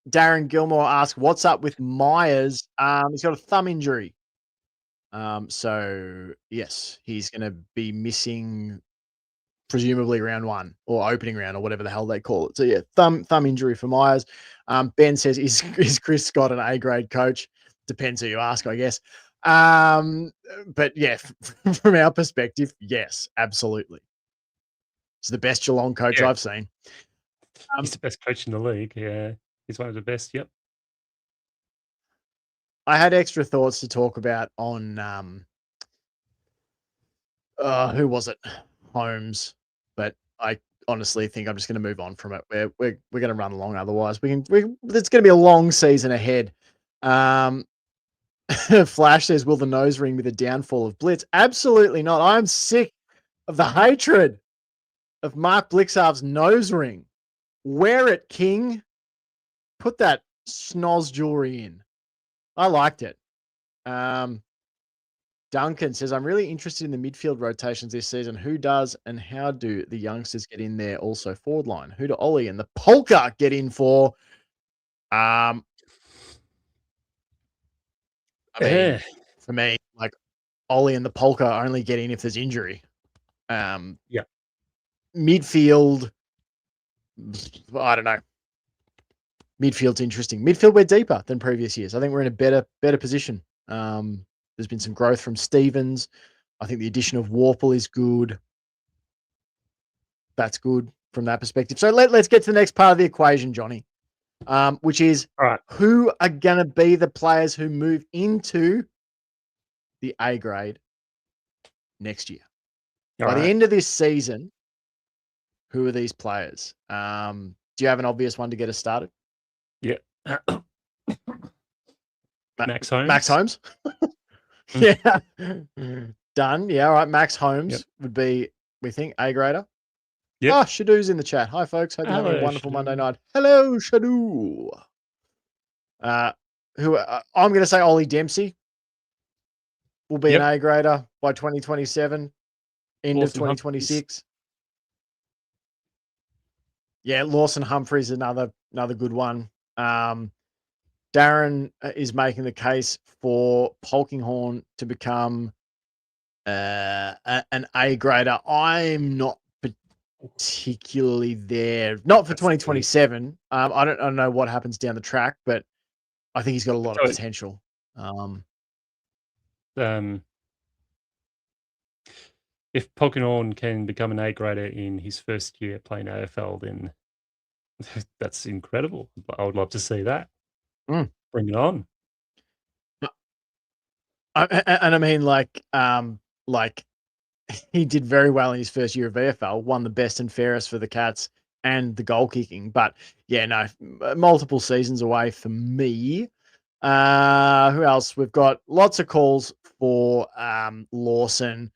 Darren Gilmore asks, what's up with Myers? He's got a thumb injury. So yes, he's going to be missing presumably round 1 or opening round or whatever the hell they call it. So yeah, thumb injury for Myers. Ben says, is Chris Scott an A-grade coach? Depends who you ask, I guess. But yeah, from our perspective, yes, absolutely. He's the best Geelong coach I've seen. He's the best coach in the league. Yeah, he's one of the best. Yep. I had extra thoughts to talk about on who was it? Holmes. But I honestly think I'm just going to move on from it. We're going to run along otherwise. It's going to be a long season ahead. Flash says, will the nose ring be the downfall of Blitz? Absolutely not. I'm sick of the hatred of Mark Blixarv's nose ring. Wear it, King. Put that snoz jewelry in. I liked it. Duncan says, I'm really interested in the midfield rotations this season. Who does and how do the youngsters get in there? Also forward line. Who do Ollie and the Polka get in for? I mean, for me, like Ollie and the Polka only get in if there's injury. Yeah. Midfield, I don't know. Midfield's interesting. Midfield, we're deeper than previous years. I think we're in a better position. There's been some growth from Stevens. I think the addition of Warple is good. That's good from that perspective. So let's get to the next part of the equation, Johnny, which is who are going to be the players who move into the A grade next year. By the end of this season, who are these players? Do you have an obvious one to get us started? Yeah. Max Holmes. Max Holmes. Yeah. Done. Yeah. All right. Max Holmes would be, we think, A grader. Yeah. Oh, Shadoo's in the chat. Hi, folks. Hope you're having a wonderful Monday night. Hello, Shadoo. I'm going to say Ollie Dempsey will be an A grader by 2027, end of 2026. Yeah, Lawson Humphreys, another good one. Darren is making the case for Polkinghorne to become an A grader. I'm not particularly there. Not for 2027. I don't know what happens down the track, but I think he's got a lot of potential. If Polkinghorne can become an A grader in his first year playing AFL, then that's incredible. I would love to see that. Bring it on. And I mean, like he did very well in his first year of VFL, won the best and fairest for the Cats and the goal kicking. But yeah, no, multiple seasons away for me. Who else? We've got lots of calls for Lawson.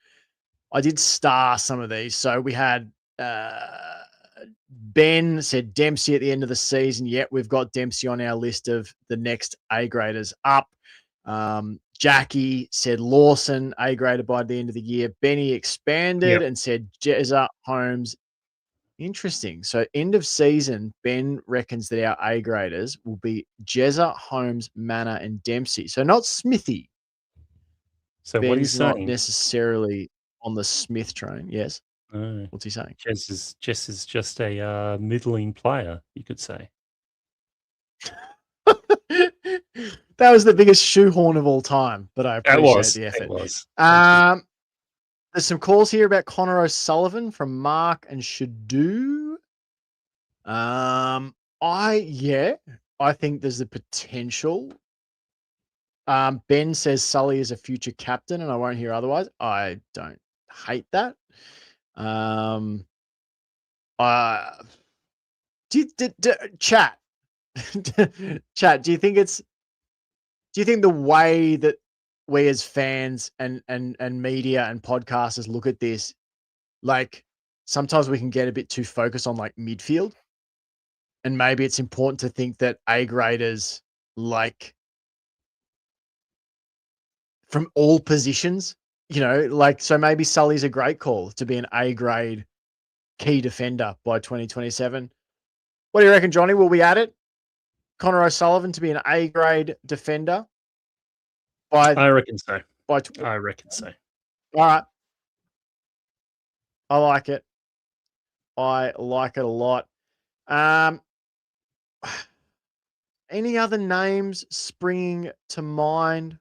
I did star some of these. So we had Ben said Dempsey at the end of the season. Yet we've got Dempsey on our list of the next A graders up. Jackie said Lawson, A grader by the end of the year. Benny expanded and said Jezza Holmes. Interesting. So end of season, Ben reckons that our A graders will be Jezza, Holmes, Manor, and Dempsey. So not Smithy. So Ben's what he's not saying necessarily on the Smith train. Yes. No. What's he saying? Jess is just a middling player, you could say. That was the biggest shoehorn of all time, but I appreciate the effort. It was. There's some calls here about Connor O'Sullivan from Mark and Shadoo. I think there's the potential. Ben says Sully is a future captain, and I won't hear otherwise. I don't hate that. Chat. Chat, do you think the way that we as fans and media and podcasters look at this, like sometimes we can get a bit too focused on like midfield, and maybe it's important to think that A graders, like from all positions, so maybe Sully's a great call to be an A grade key defender by 2027. What do you reckon, Johnny? Will we add it? Connor O'Sullivan to be an A grade defender I reckon so. by I reckon so. All right. I like it. I like it a lot. Any other names springing to mind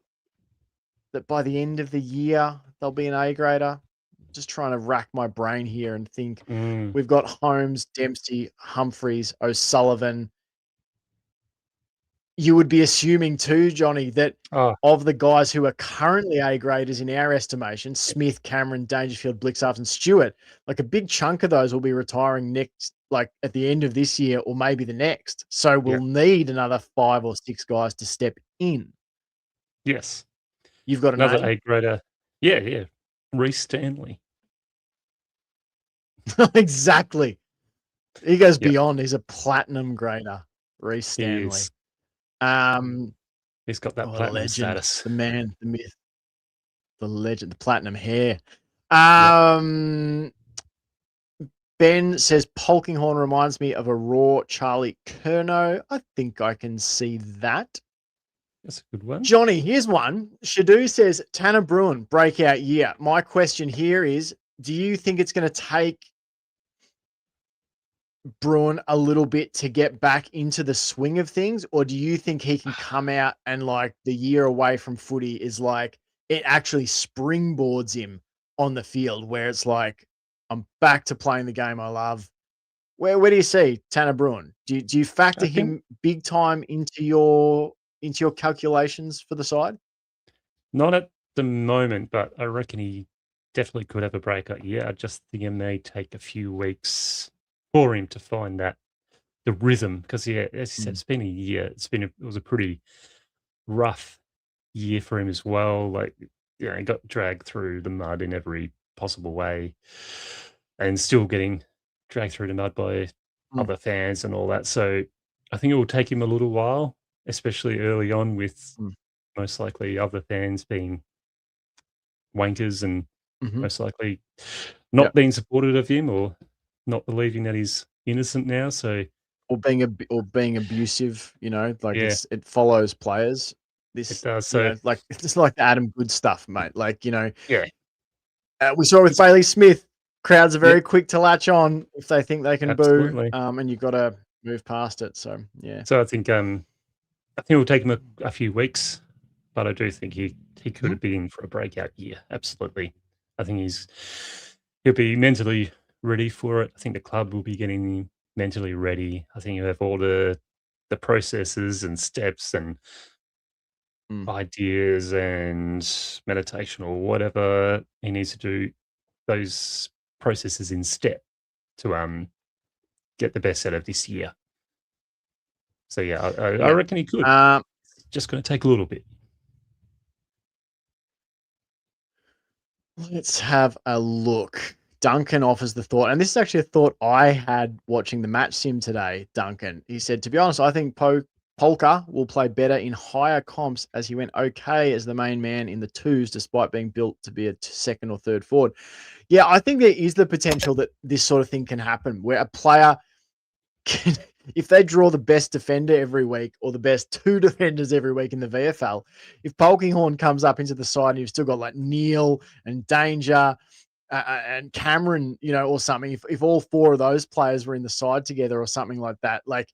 that by the end of the year they'll be an A grader? Just trying to rack my brain here and think. We've got Holmes, Dempsey, Humphreys, O'Sullivan. You would be assuming too, Johnny, that of the guys who are currently A graders in our estimation, Smith, Cameron, Dangerfield, Blixarf, and Stewart, like a big chunk of those will be retiring next, like at the end of this year or maybe the next. So we'll need another 5 or 6 guys to step in. Yes. You've got another name? A grader. Yeah. Reece Stanley. Exactly. He goes beyond. He's a platinum grader, Reece Stanley. He's got that platinum legend, status. the man, the myth, the legend, the platinum hair. Ben says Polkinghorne reminds me of a raw Charlie Curnow. I think I can see that. That's a good one. Johnny, here's one. Shadu says Tanner Bruin, breakout year. My question here is, do you think it's going to take Bruin a little bit to get back into the swing of things, or do you think he can come out and like the year away from footy is like it actually springboards him on the field where it's like I'm back to playing the game I love? Where do you see Tanner Bruin? Do you factor him big time into your calculations for the side? Not at the moment, but I reckon he definitely could have a breakout year. I just think it may take a few weeks for him to find the rhythm, because as you said, it's been a year. It was a pretty rough year for him as well. Like, he got dragged through the mud in every possible way, and still getting dragged through the mud by other fans and all that. So I think it will take him a little while, especially early on, with most likely other fans being wankers and most likely not being supportive of him or not believing that he's innocent now. So or being abusive, like it follows players. This it does. So like it's like the Adam Good stuff, mate. Like, we saw it with Bailey Smith. Crowds are very quick to latch on if they think they can boo, and you've got to move past it. So So I think it will take him a few weeks, but I do think he could have been in for a breakout year. Absolutely. I think he'll be mentally ready for it. I think the club will be getting him mentally ready. I think he'll have all the processes and steps and ideas and meditation or whatever he needs to do, those processes in step to get the best out of this year. So I reckon he could. It's just going to take a little bit. Let's have a look. Duncan offers the thought, and this is actually a thought I had watching the match sim today, Duncan. He said, to be honest, I think Polka will play better in higher comps as he went okay as the main man in the twos, despite being built to be a second or third forward. Yeah, I think there is the potential that this sort of thing can happen where a player can, if they draw the best defender every week or the best 2 defenders every week in the VFL, if Polkinghorne comes up into the side and you've still got like Neil and Danger and Cameron, or something, if all 4 of those players were in the side together or something like that, like,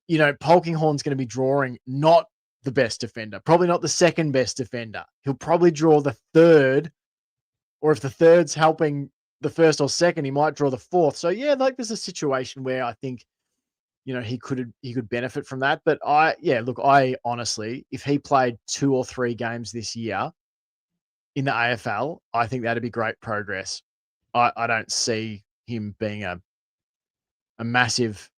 Polkinghorne's going to be drawing not the best defender, probably not the second best defender. He'll probably draw the third, or if the third's helping the first or second, he might draw the fourth. So there's a situation where I think, he could benefit from that. But I honestly, if he played 2 or 3 games this year in the AFL, I think that'd be great progress. I don't see him being a massive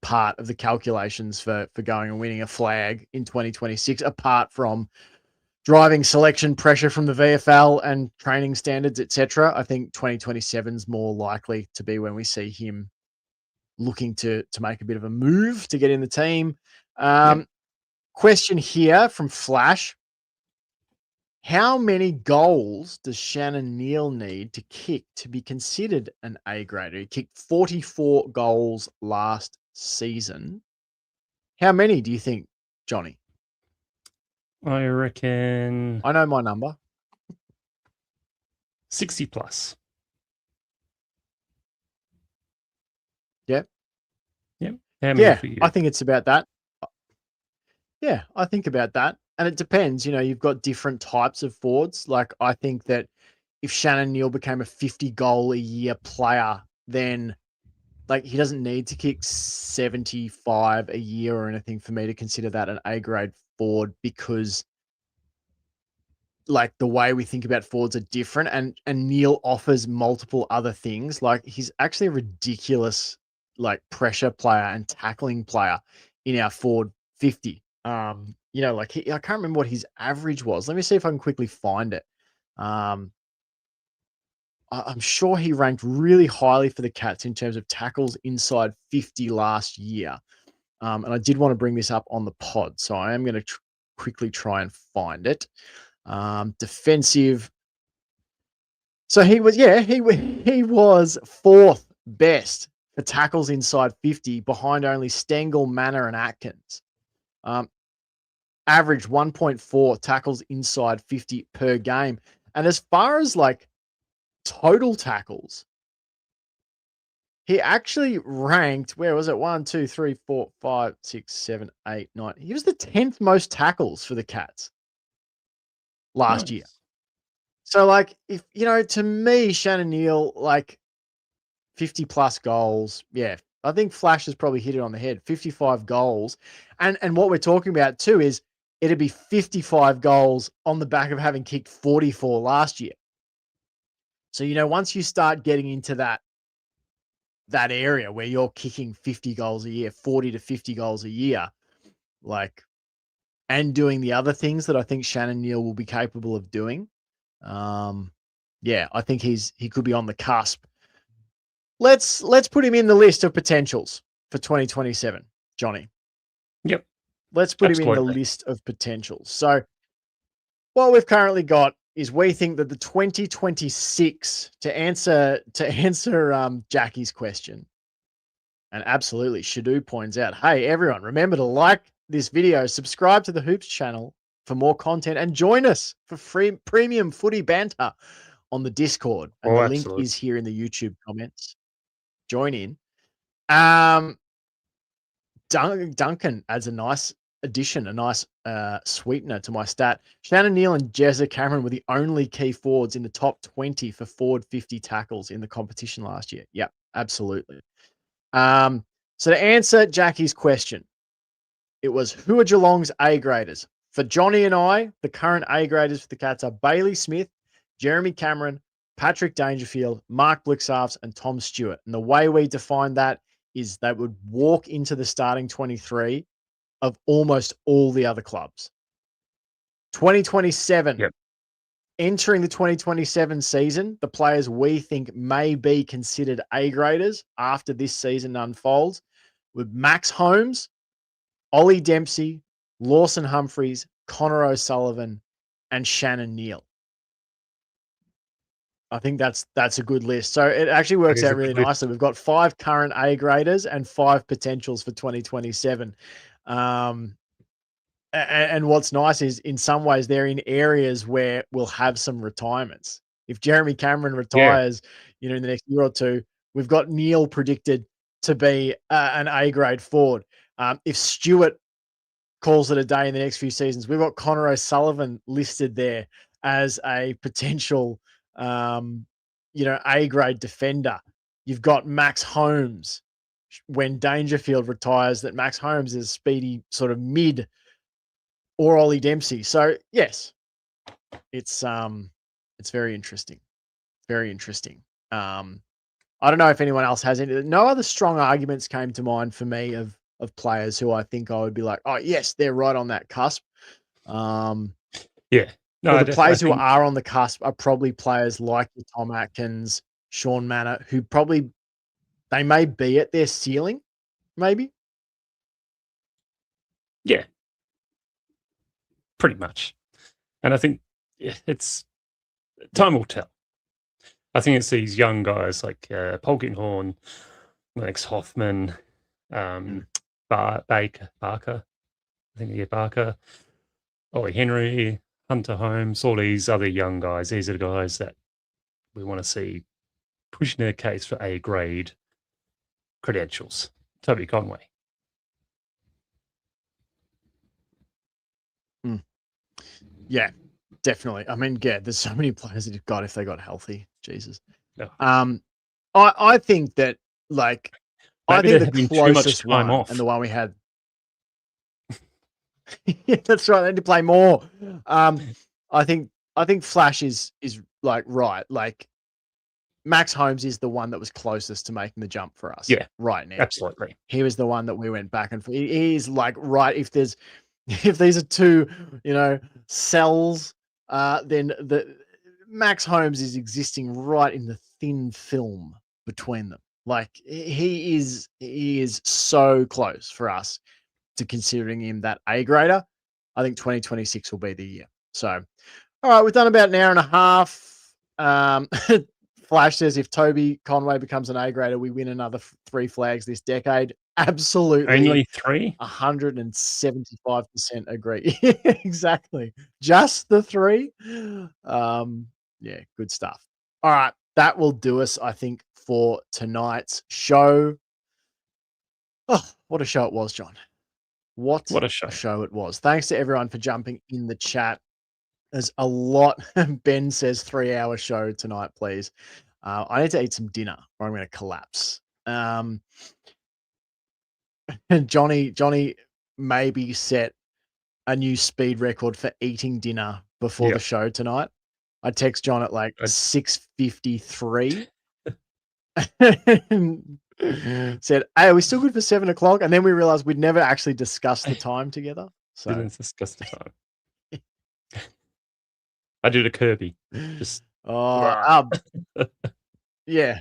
part of the calculations for going and winning a flag in 2026, apart from driving selection pressure from the VFL and training standards, etc. I think 2027 is more likely to be when we see him looking to make a bit of a move to get in the team. Question here from Flash. How many goals does Shannon Neal need to kick to be considered an A grader? He kicked 44 goals last season. How many do you think, Johnny? I reckon I know my number. 60 plus. Yep. Yep. How many Yeah, for you? I think it's about that. Yeah, I think about that. And it depends. You know, you've got different types of forwards. Like, I think that if Shannon Neal became a 50 goal a year player, then like he doesn't need to kick 75 a year or anything for me to consider that an A grade forward, because like the way we think about forwards are different, and Neil offers multiple other things. Like, he's actually a ridiculous like pressure player and tackling player in our forward 50. You know, like I can't remember what his average was. Let me see if I can quickly find it. I'm sure he ranked really highly for the Cats in terms of tackles inside 50 last year. And I did want to bring this up on the pod, so I am going to quickly try and find it. Defensive. So he was, he was fourth best for tackles inside 50, behind only Stengle, Manor, and Atkins. Average 1.4 tackles inside 50 per game. And as far as like total tackles, he actually ranked, where was it? 1, 2, 3, 4, 5, 6, 7, 8, 9. He was the 10th most tackles for the Cats last year. So, like, if, you know, to me, Shannon Neal, like 50 plus goals. Yeah. I think Flash has probably hit it on the head. 55 goals. And what we're talking about too is it'd be 55 goals on the back of having kicked 44 last year. So, you know, once you start getting into that area where you're kicking 50 goals a year, 40 to 50 goals a year, like, and doing the other things that I think Shannon Neal will be capable of doing. Yeah, I think he could be on the cusp. Let's put him in the list of potentials for 2027, Johnny. Yep. Let's put him in the Absolutely. list of potentials. So what we've currently got is, we think that the 2026, to answer Jackie's question, and absolutely, Shadu points out, hey, everyone, remember to like this video, subscribe to the Hoops channel for more content, and join us for free premium footy banter on the Discord. And the link is here in the YouTube comments. Join in. Duncan adds a nice addition, a nice sweetener to my stat. Shannon Neal and Jezza Cameron were the only key forwards in the top 20 for forward 50 tackles in the competition last year. Yep, absolutely. So to answer Jackie's question, it was, who are Geelong's A graders? For Johnny and I, the current A graders for the Cats are Bailey Smith, Jeremy Cameron, Patrick Dangerfield, Mark Blixarves, and Tom Stewart. And the way we define that is they would walk into the starting 23 of almost all the other clubs. 2027. Yep. Entering the 2027 season, the players we think may be considered A graders after this season unfolds with Max Holmes, Ollie Dempsey, Lawson Humphreys, Connor O'Sullivan, and Shannon Neal. I think that's a good list. So it actually works out really nicely. We've got 5 current A graders and 5 potentials for 2027. And what's nice is, in some ways, they're in areas where we'll have some retirements. If Jeremy Cameron retires, you know, in the next year or two, we've got Neal predicted to be an A grade forward. If Stewart calls it a day in the next few seasons, we've got Connor O'Sullivan listed there as a potential, you know, A grade defender. You've got Max Holmes. When Dangerfield retires, that Max Holmes is speedy sort of mid, or Ollie Dempsey. So yes, it's very interesting. Very interesting. I don't know if anyone else has any. No other strong arguments came to mind for me of players who I think I would be like, oh yes, they're right on that cusp. Yeah. No, Well, the players who are on the cusp are probably players like Tom Atkins, Sean Manor, who probably they may be at their ceiling, maybe. Yeah. Pretty much. And I think yeah, it's time will tell. I think it's these young guys like Polkinghorne, Lex Hoffman, Barker. I think yeah, Barker, Ollie Henry, Hunter Holmes, all these other young guys. These are the guys that we want to see pushing their case for A grade credentials. Toby Conway. Yeah, definitely. I mean, yeah, there's so many players that you've got if they got healthy. Jesus. No. I think that like Maybe I they're think the having too much closest time one off. and the one we had. Yeah, that's right. They need to play more. I think Flash is like right. Like Max Holmes is the one that was closest to making the jump for us. Yeah, right now. absolutely. He was the one that we went back and forth. He's like right. If these are two, cells, then the Max Holmes is existing right in the thin film between them. Like he is so close for us to considering him that A grader. I think 2026 will be the year. So, all right, we've done about an hour and a half. Flash says if Toby Conway becomes an A grader, we win another 3 flags this decade. Absolutely. Only 3? 175% agree. Exactly. Just the 3. Yeah, good stuff. All right. That will do us, I think, for tonight's show. Oh, what a show it was, John. What a show it was. Thanks to everyone for jumping in the chat. There's a lot. Ben says 3-hour show tonight, please. I need to eat some dinner or I'm going to collapse. Johnny maybe set a new speed record for eating dinner before the show tonight. I text John at like 6:53 and said, "Hey, are we still good for 7 o'clock?" And then we realized we'd never actually discussed the time together. So didn't discuss the time. I did a Kirby. Just yeah,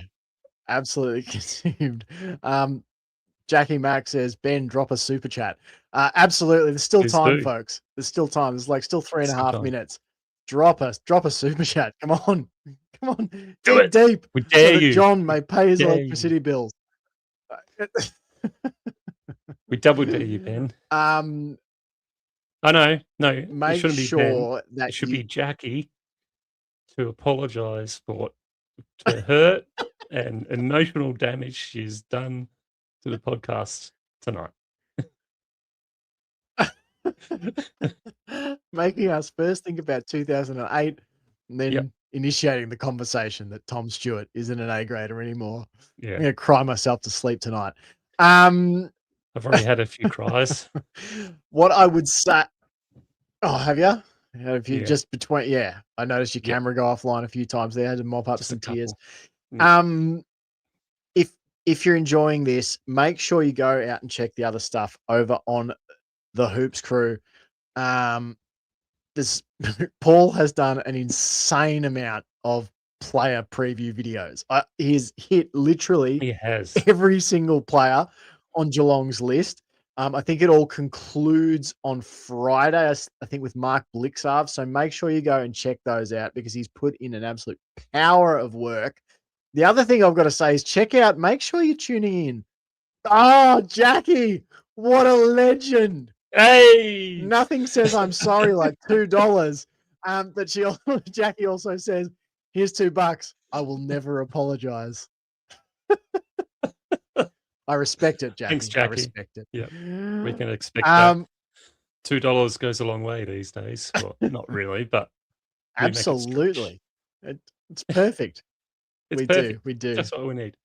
absolutely consumed. Jackie Mack says, Ben, drop a super chat. Absolutely. There's still time, folks. There's still time. There's like still 3.5 minutes. Drop a super chat. Come on. Come on. Dig deep. We dare you. John may pay his electricity bills. We double dare you, Ben. I know. No, it shouldn't be Ben. That it should be Jackie to apologize for what to hurt and emotional damage she's done to the podcast tonight. Making us first think about 2008 and then initiating the conversation that Tom Stewart isn't an A grader anymore. Yeah. I'm going to cry myself to sleep tonight. I've already had a few cries. What I would say... Oh, have you? Have you just between... Yeah, I noticed your camera go offline a few times there. I had to mop up just some tears. If you're enjoying this, make sure you go out and check the other stuff over on the Hoops Crew. This Paul has done an insane amount of player preview videos. He's hit literally every single player on Geelong's list. I think it all concludes on Friday, I think, with Mark Blixarv. So make sure you go and check those out because he's put in an absolute power of work. The other thing I've got to say is make sure you're tuning in. Oh, Jackie, what a legend. Hey, nothing says I'm sorry like $2. But Jackie also says, here's $2. I will never apologize. I respect it, Jackie. Thanks, Jackie. I respect it. Yeah, we can expect that. $2 goes a long way these days. Well, not really, but absolutely. It's perfect. It's perfect. We do. That's what we need.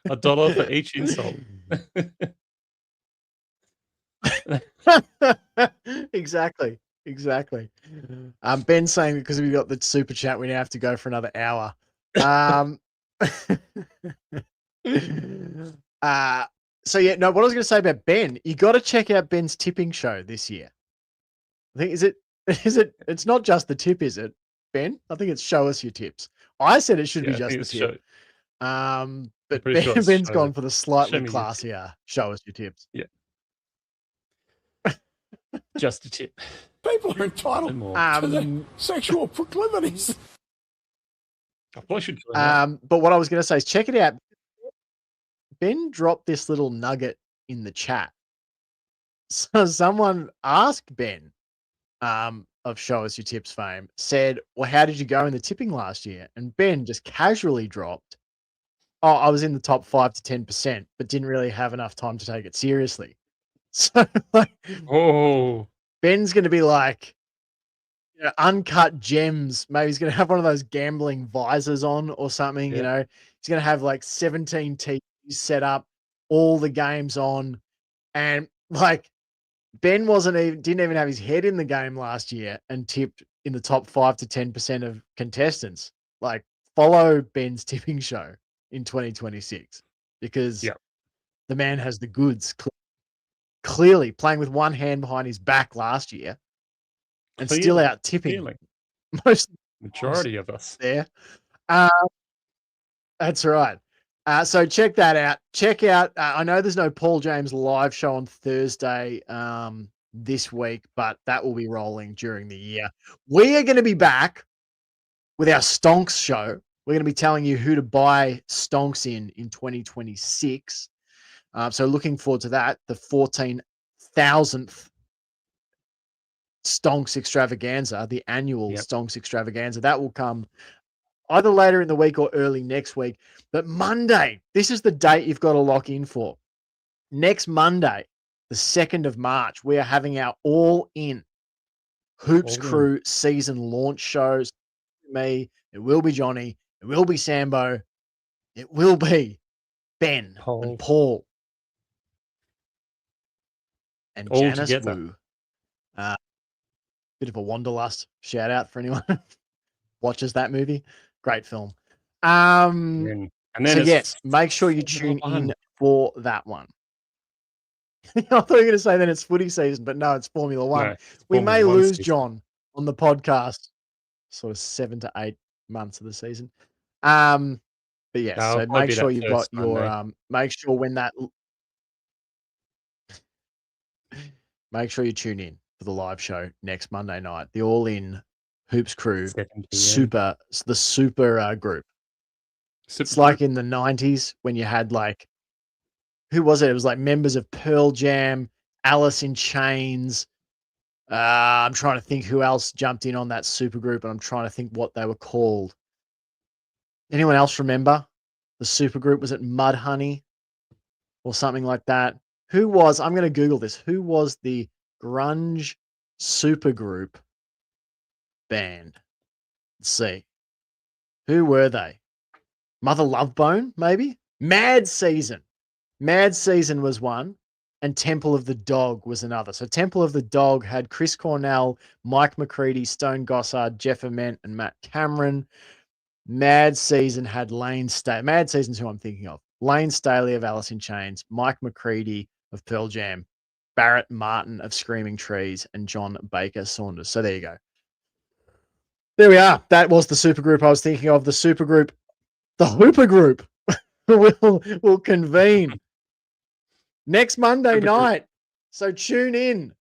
$1 for each insult. Exactly. Ben's saying because we got the super chat, we now have to go for another hour. So yeah, no, what I was going to say about Ben, you got to check out Ben's tipping show this year. I think it's not just the tip, is it, Ben? I think it's show us your tips. I said it should be just the tip. But Ben's gone for the slightly classier show us your tips. Yeah. Just a tip. People are No entitled more. to their sexual proclivities. I probably should join that. But what I was going to say is check it out. Ben dropped this little nugget in the chat. So someone asked Ben of Show Us Your Tips fame, said, well, how did you go in the tipping last year? And Ben just casually dropped, oh, I was in the top 5 to 10%, but didn't really have enough time to take it seriously. So like, Oh, Ben's going to be like, you know, uncut gems. Maybe he's going to have one of those gambling visors on or something. Yeah. You know, he's going to have like 17 TVs set up, all the games on, and like Ben didn't even have his head in the game last year and tipped in the top 5 to 10% of contestants. Like, follow Ben's tipping show in 2026 because Yep. the man has the goods. Clearly playing with one hand behind his back last year and still Clearly, out tipping clearly. most Majority of us. there. That's right. So check that out. Check out. I know there's no Paul James live show on Thursday this week, but that will be rolling during the year. We are going to be back with our Stonks show. We're going to be telling you who to buy Stonks in 2026. So looking forward to that. The 14,000th Stonks extravaganza, the annual Stonks extravaganza. That will come either later in the week or early next week. But Monday, this is the date you've got to lock in for. Next Monday, the 2nd of March, we are having our all-in Hoops Crew season launch shows. Me, it will be Johnny, it will be Sambo, it will be Ben and Paul and all Janice together. Wu. Bit of a wanderlust shout out for anyone watches that movie. Great film. And then So it's yes, make sure you tune in for that one. I thought you were going to say then it's footy season, but no, it's Formula One. No, it's we Formula may One lose season. John on the podcast, sort of 7 to 8 months of the season. But yes, No, so it'll probably make be sure that you've got first your Monday. make sure you tune in for the live show next Monday night. The all-in Hoops Crew 7 PM. super group. Super It's like in the 90s when you had like, who was it? It was like members of Pearl Jam, Alice in Chains. I'm trying to think who else jumped in on that super group, and I'm trying to think what they were called. Anyone else remember the super group? Was it Mudhoney or something like that? I'm going to Google this. Who was the grunge super group band? Let's see. Who were they? Mother Love Bone, maybe? Mad Season. Mad Season was one, and Temple of the Dog was another. So Temple of the Dog had Chris Cornell, Mike McCready, Stone Gossard, Jeff Ament, and Matt Cameron. Mad Season had Lane Staley. Mad Season's who I'm thinking of. Lane Staley of Alice in Chains, Mike McCready of Pearl Jam, Barrett Martin of Screaming Trees, and John Baker Saunders. So there you go. There we are. That was the super group I was thinking of. The super group, the Hooper group, will convene next Monday night. So tune in.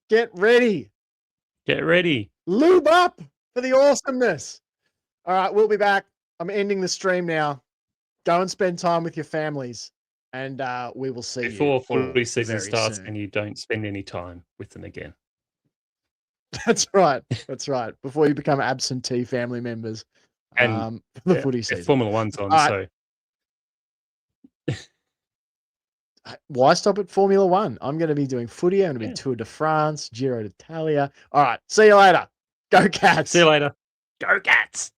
Get ready. Get ready. Lube up for the awesomeness. All right, we'll be back. I'm ending the stream now. Go and spend time with your families, and we will see Before you footy season very starts soon. and you don't spend any time with them again. That's right. That's right. Before you become absentee family members And for the footy season. Formula One's on, right. so Why stop at Formula One? I'm going to be doing footy. I'm going to be Tour de France, Giro d'Italia. All right. See you later. Go Cats. see you later. Go Cats.